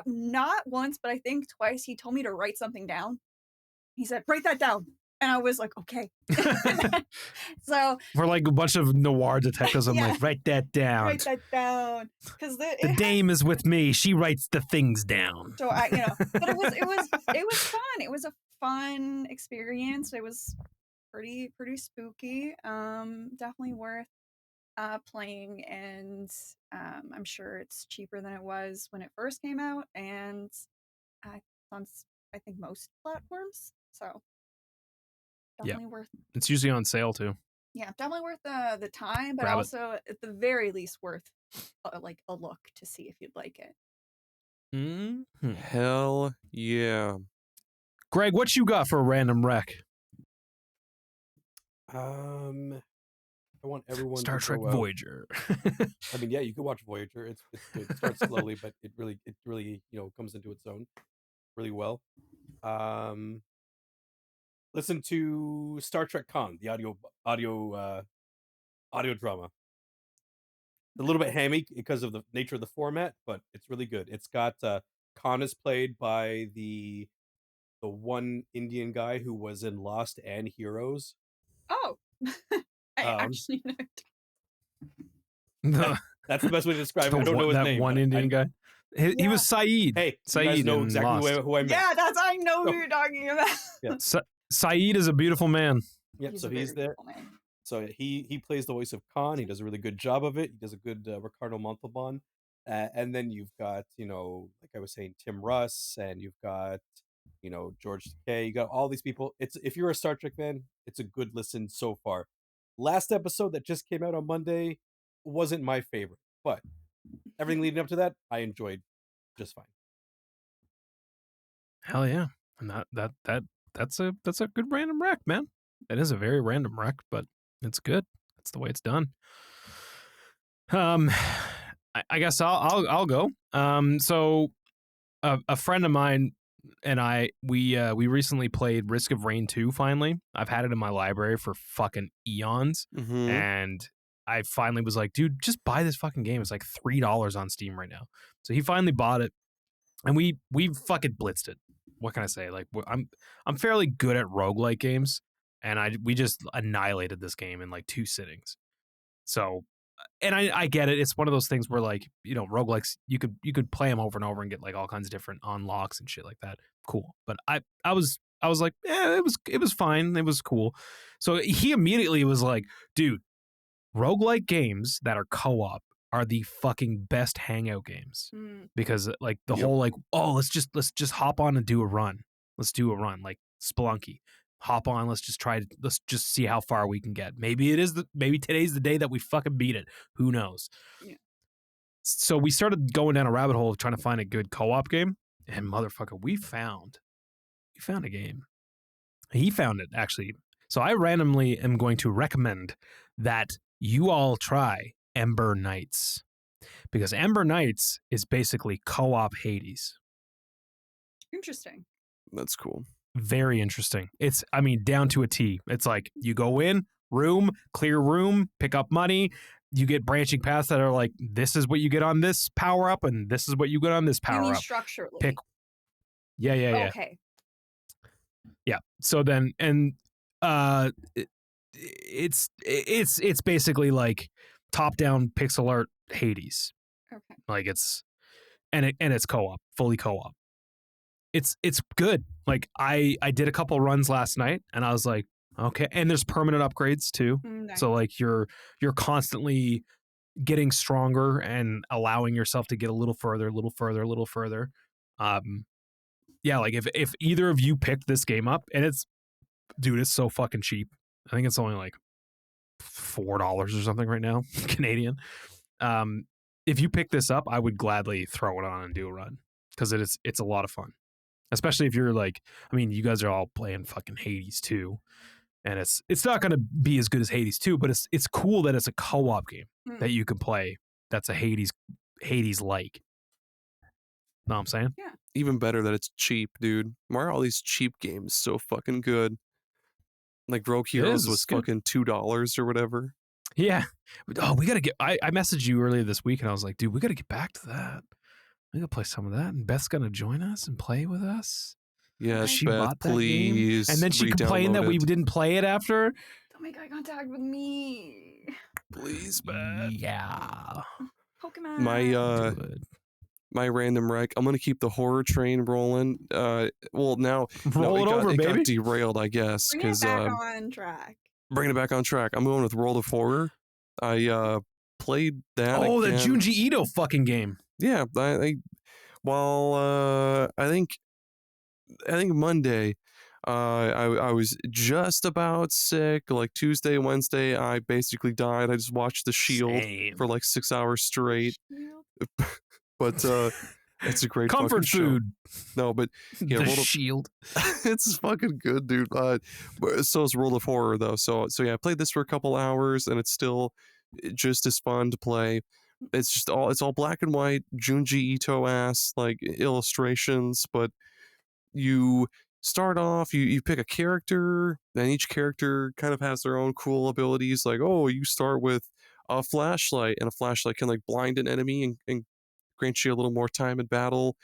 Speaker 2: not once, but I think twice, he told me to write something down. He said, "Write that down." And I was like, okay. So
Speaker 1: We're like a bunch of noir detectives. I'm
Speaker 2: Yeah.
Speaker 1: like, write that down.
Speaker 2: write that down, because
Speaker 1: The dame is with me. She writes the things down.
Speaker 2: So I, but it was fun. It was a fun experience. It was pretty spooky. Definitely worth playing, and I'm sure it's cheaper than it was when it first came out, and on I think most platforms. So definitely worth.
Speaker 1: It's usually on sale too.
Speaker 2: Yeah, definitely worth the time, but
Speaker 1: Grab it.
Speaker 2: also at the very least worth like a look to see if you'd like it.
Speaker 1: Mm-hmm.
Speaker 3: Hell yeah.
Speaker 1: Greg, what you got for a random rec?
Speaker 4: I want everyone
Speaker 1: Star
Speaker 4: to
Speaker 1: Trek
Speaker 4: go out.
Speaker 1: Voyager.
Speaker 4: I mean, yeah, you could watch Voyager. It's good. It starts slowly, but it really comes into its own really well. Listen to Star Trek Con, the audio drama. A little bit hammy because of the nature of the format, but it's really good. It's got Khan is played by the one Indian guy who was in Lost and Heroes.
Speaker 2: Oh, I actually
Speaker 1: The-
Speaker 4: That's the best way to describe it. I don't know his
Speaker 1: that
Speaker 4: name.
Speaker 1: one
Speaker 4: but
Speaker 1: Indian guy. He
Speaker 2: Yeah.
Speaker 1: was Saeed.
Speaker 4: Hey,
Speaker 1: Saeed
Speaker 4: you guys know
Speaker 1: in
Speaker 4: exactly
Speaker 1: Lost.
Speaker 4: who I meant.
Speaker 2: Yeah, I know who
Speaker 4: Oh.
Speaker 2: you're talking about.
Speaker 1: Saeed is a beautiful man.
Speaker 4: Yep, so
Speaker 2: a
Speaker 4: he's
Speaker 2: very
Speaker 4: there.
Speaker 2: beautiful man.
Speaker 4: So he plays the voice of Khan. He does a really good job of it. He does a good Ricardo Montalban. And then you've got, like I was saying, Tim Russ, and you've got, George Takei. You got all these people. If you're a Star Trek fan, it's a good listen so far. Last episode that just came out on Monday wasn't my favorite, but everything leading up to that, I enjoyed just fine.
Speaker 1: Hell yeah. And that's a good random rec, man. It is a very random rec, but it's good. That's the way it's done. I guess I'll go. So a friend of mine and I we recently played Risk of Rain 2 finally. I've had it in my library for fucking eons.
Speaker 3: Mm-hmm.
Speaker 1: And I finally was like, dude, just buy this fucking game. It's like $3 on Steam right now. So he finally bought it, and we fucking blitzed it. What can I say? Like, I'm fairly good at roguelike games, and we just annihilated this game in like 2 sittings. So, and I get it. It's one of those things where, like, roguelikes, you could play them over and over and get like all kinds of different unlocks and shit like that. Cool. But I was like, yeah, it was fine. It was cool. So he immediately was like, dude, roguelike games that are co-op are the fucking best hangout games, because like the whole like, oh, let's just hop on and do a run. Let's do a run like Spelunky. Hop on, let's just see how far we can get. Maybe today's the day that we fucking beat it. Who knows?
Speaker 2: Yeah.
Speaker 1: So we started going down a rabbit hole of trying to find a good co-op game, and motherfucker, we found a game. He found it, actually. So I randomly am going to recommend that you all try Ember Knights, because Ember Knights is basically co-op Hades.
Speaker 2: Interesting.
Speaker 3: That's cool.
Speaker 1: Very interesting. It's, I mean, down to a T. It's like you go in, clear room, pick up money. You get branching paths that are like, this is what you get on this power up, and this is what you get on this
Speaker 2: You
Speaker 1: power
Speaker 2: mean
Speaker 1: up.
Speaker 2: structurally?
Speaker 1: Pick. Yeah.
Speaker 2: Okay.
Speaker 1: Yeah. So then, and it's basically like top down pixel art Hades.
Speaker 2: Okay.
Speaker 1: Like it's co-op, fully co-op. It's good. Like I did a couple runs last night, and I was like, okay. And there's permanent upgrades too.
Speaker 2: Nice.
Speaker 1: So like you're constantly getting stronger and allowing yourself to get a little further. Yeah, like if either of you picked this game up, and it's so fucking cheap. I think it's only like $4 or something right now, Canadian. If you pick this up, I would gladly throw it on and do a run, because it's a lot of fun. Especially if you're like, I mean, you guys are all playing fucking Hades 2, and it's not going to be as good as Hades 2, but it's cool that it's a co-op game that you can play. That's a Hades like. Know what I'm saying?
Speaker 2: Yeah.
Speaker 3: even better that it's cheap, dude. Why are all these cheap games so fucking good? Like Rogue Heroes was
Speaker 1: good.
Speaker 3: fucking $2 or whatever.
Speaker 1: Yeah. Oh, we gotta get. I messaged you earlier this week, and I was like, dude, we gotta get back to that. We gotta play some of that, and Beth's gonna join us and play with us.
Speaker 3: Yes,
Speaker 1: She
Speaker 3: Beth,
Speaker 1: bought that game,
Speaker 3: please.
Speaker 1: and then she complained that we
Speaker 3: re-download it.
Speaker 1: didn't play it after.
Speaker 2: Don't make eye contact with me.
Speaker 3: Please, Beth.
Speaker 1: Yeah.
Speaker 2: Pokemon.
Speaker 3: My my random rec. I'm gonna keep the horror train rolling. Well now
Speaker 1: Roll it over,
Speaker 3: it
Speaker 1: baby.
Speaker 3: got derailed, I guess,
Speaker 2: Bring it
Speaker 3: because
Speaker 2: back on track.
Speaker 3: bringing it back on track. I'm going with World of Horror. I played that.
Speaker 1: Oh, the
Speaker 3: again.
Speaker 1: Junji Ito fucking game.
Speaker 3: Yeah, I think Monday, I was just about sick. Like Tuesday, Wednesday, I basically died. I just watched The Shield
Speaker 1: Same.
Speaker 3: for like 6 hours straight. But it's a great
Speaker 1: Comfort
Speaker 3: fucking show.
Speaker 1: food.
Speaker 3: No, but yeah,
Speaker 1: The
Speaker 3: World of
Speaker 1: Shield.
Speaker 3: it's fucking good, dude. But so is World of Horror though. So yeah, I played this for a couple hours, and it's still just as fun to play. It's all black and white, Junji Ito ass like illustrations, but you start off, you pick a character, and each character kind of has their own cool abilities. Like, oh, you start with a flashlight, and a flashlight can like blind an enemy and grant you a little more time in battle.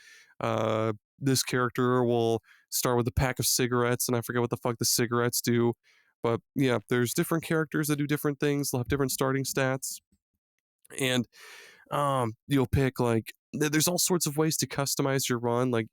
Speaker 3: This character will start with a pack of cigarettes, and I forget what the fuck the cigarettes do. But yeah, there's different characters that do different things. They'll have different starting stats. And you'll pick like there's all sorts of ways to customize your run. Like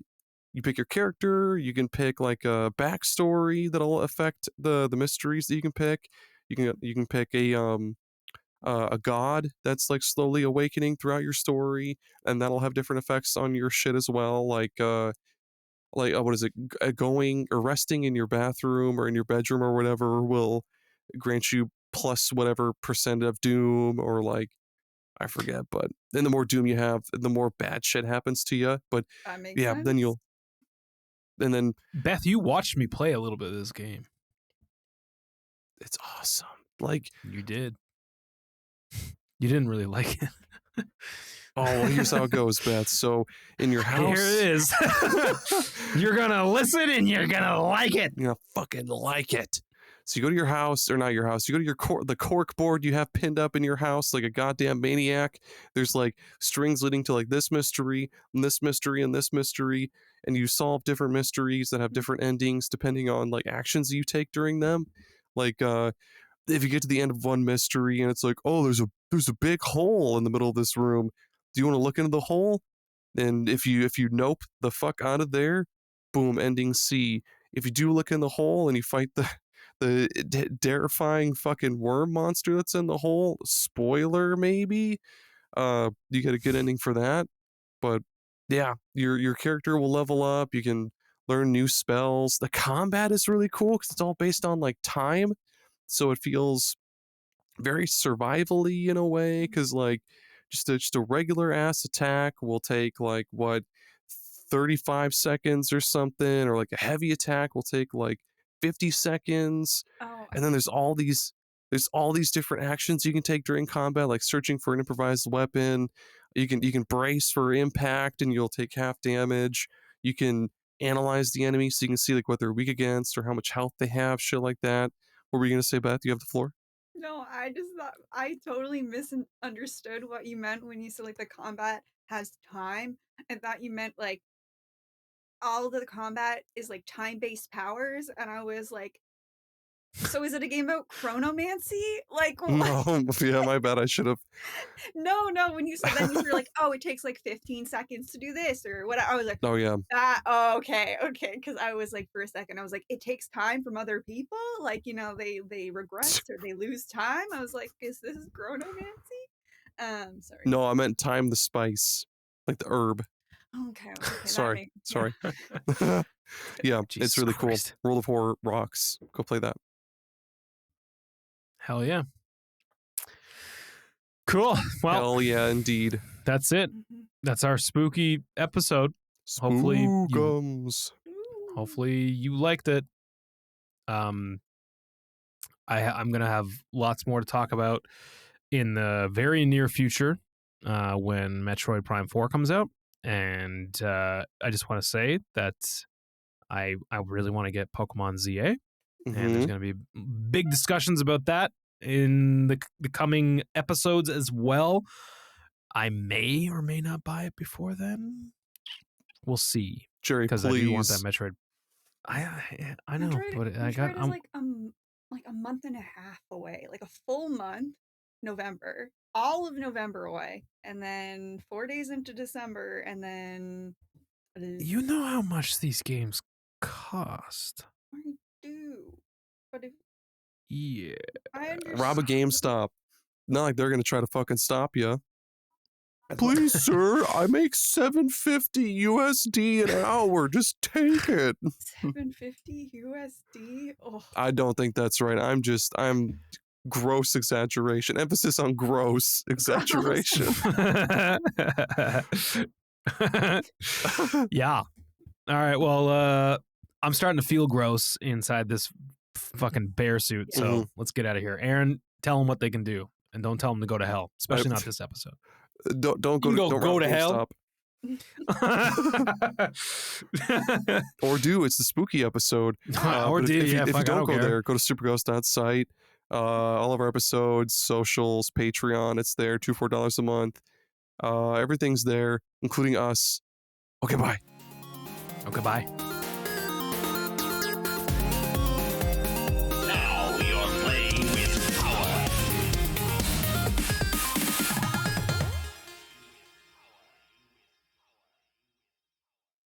Speaker 3: you pick your character, you can pick like a backstory that'll affect the mysteries that you can pick. You can pick a god that's like slowly awakening throughout your story, and that'll have different effects on your shit as well. Like what is it? Going or resting in your bathroom or in your bedroom or whatever will grant you plus whatever percent of doom, or like I forget. But then the more doom you have, the more bad shit happens to you. But
Speaker 2: That makes
Speaker 3: yeah,
Speaker 2: sense.
Speaker 3: then
Speaker 1: Beth, you watched me play a little bit of this game.
Speaker 3: it's awesome. Like
Speaker 1: You did. You didn't really like it.
Speaker 3: oh, well, here's how it goes, Beth. So in your house,
Speaker 1: Here it is. You're gonna listen and you're gonna like it.
Speaker 3: you're gonna fucking like it. So you go to your house, or not your house, you go to your the cork board you have pinned up in your house like a goddamn maniac. There's like strings leading to like this mystery and this mystery and this mystery, and you solve different mysteries that have different endings depending on like actions you take during them. Like if you get to the end of one mystery and it's like, oh, there's a big hole in the middle of this room. Do you want to look into the hole? And if you nope the fuck out of there, boom, ending C. If you do look in the hole and you fight the terrifying fucking worm monster that's in the hole, spoiler maybe, you get a good ending for that. But yeah, your character will level up. You can learn new spells. The combat is really cool because it's all based on like time, so it feels very survivally in a way. Because like just a regular ass attack will take like what 35 seconds or something, or like a heavy attack will take like 50 seconds.
Speaker 2: Oh,
Speaker 3: And then there's all these different actions you can take during combat, like searching for an improvised weapon. You can brace for impact and you'll take half damage. You can analyze the enemy so you can see like what they're weak against or how much health they have, shit like that. What were you gonna say, Beth? You have the floor.
Speaker 2: no, I just thought I totally misunderstood what you meant when you said like the combat has time. I thought you meant like all of the combat is like time-based powers, and I was like, so is it a game about chronomancy? Like,
Speaker 3: No, yeah, my bad. I should have.
Speaker 2: no, when you said that, you were like, oh, it takes like 15 seconds to do this or what. I was like,
Speaker 3: Oh yeah,
Speaker 2: oh, okay, because I was like, for a second, I was like, it takes time from other people, like, you know, they regress or they lose time. I was like, is this chronomancy? Sorry.
Speaker 3: no, I meant time the spice, like the herb.
Speaker 2: Okay, that
Speaker 3: Sorry,
Speaker 2: makes-
Speaker 3: sorry. Yeah, it's
Speaker 1: Jesus
Speaker 3: really
Speaker 1: Christ.
Speaker 3: cool. World of Horror rocks. Go play that.
Speaker 1: Hell yeah. Cool. Well,
Speaker 3: Hell yeah, indeed.
Speaker 1: that's it.
Speaker 2: Mhm.
Speaker 1: That's our spooky episode. Hopefully you-
Speaker 3: Spookums.
Speaker 2: Ooh.
Speaker 1: Hopefully you liked it. I'm gonna have lots more to talk about in the very near future when Metroid Prime 4 comes out. and I just want to say that I really want to get Pokemon ZA, and there's going to be big discussions about that in the coming episodes as well. I may or may not buy it before then. We'll see.
Speaker 3: Gerry,
Speaker 1: Because
Speaker 3: please.
Speaker 1: I do want that Metroid. I know,
Speaker 2: Metroid,
Speaker 1: but I got.
Speaker 2: Metroid is like a month and a half away, like a full month. November, all of November away, and then 4 days into December, and then
Speaker 1: You know how much these games cost.
Speaker 2: I do, but if
Speaker 1: Yeah.
Speaker 2: I understand,
Speaker 3: Rob a GameStop. Not like they're gonna try to fucking stop you. Please, sir, I make $7.50 USD an hour. Just take it.
Speaker 2: $7.50 USD. Oh,
Speaker 3: I don't think that's right. I'm gross exaggeration. Emphasis on gross exaggeration.
Speaker 1: Yeah. All right. Well, I'm starting to feel gross inside this fucking bear suit. So let's get out of here. Aaron, tell them what they can do, and don't tell them to go to hell, especially not this episode.
Speaker 3: Don't go
Speaker 4: You
Speaker 3: to
Speaker 4: can go to hell.
Speaker 3: GameStop. Or do. It's the spooky episode.
Speaker 1: Or
Speaker 3: But
Speaker 1: do.
Speaker 3: if
Speaker 1: Yeah,
Speaker 3: you
Speaker 1: fuck, I
Speaker 3: don't go
Speaker 1: care.
Speaker 3: there, go to superghost.site. All of our episodes, socials, Patreon, it's there. $2 $4 a month. Everything's there, including us. Okay, bye.
Speaker 1: Okay, bye.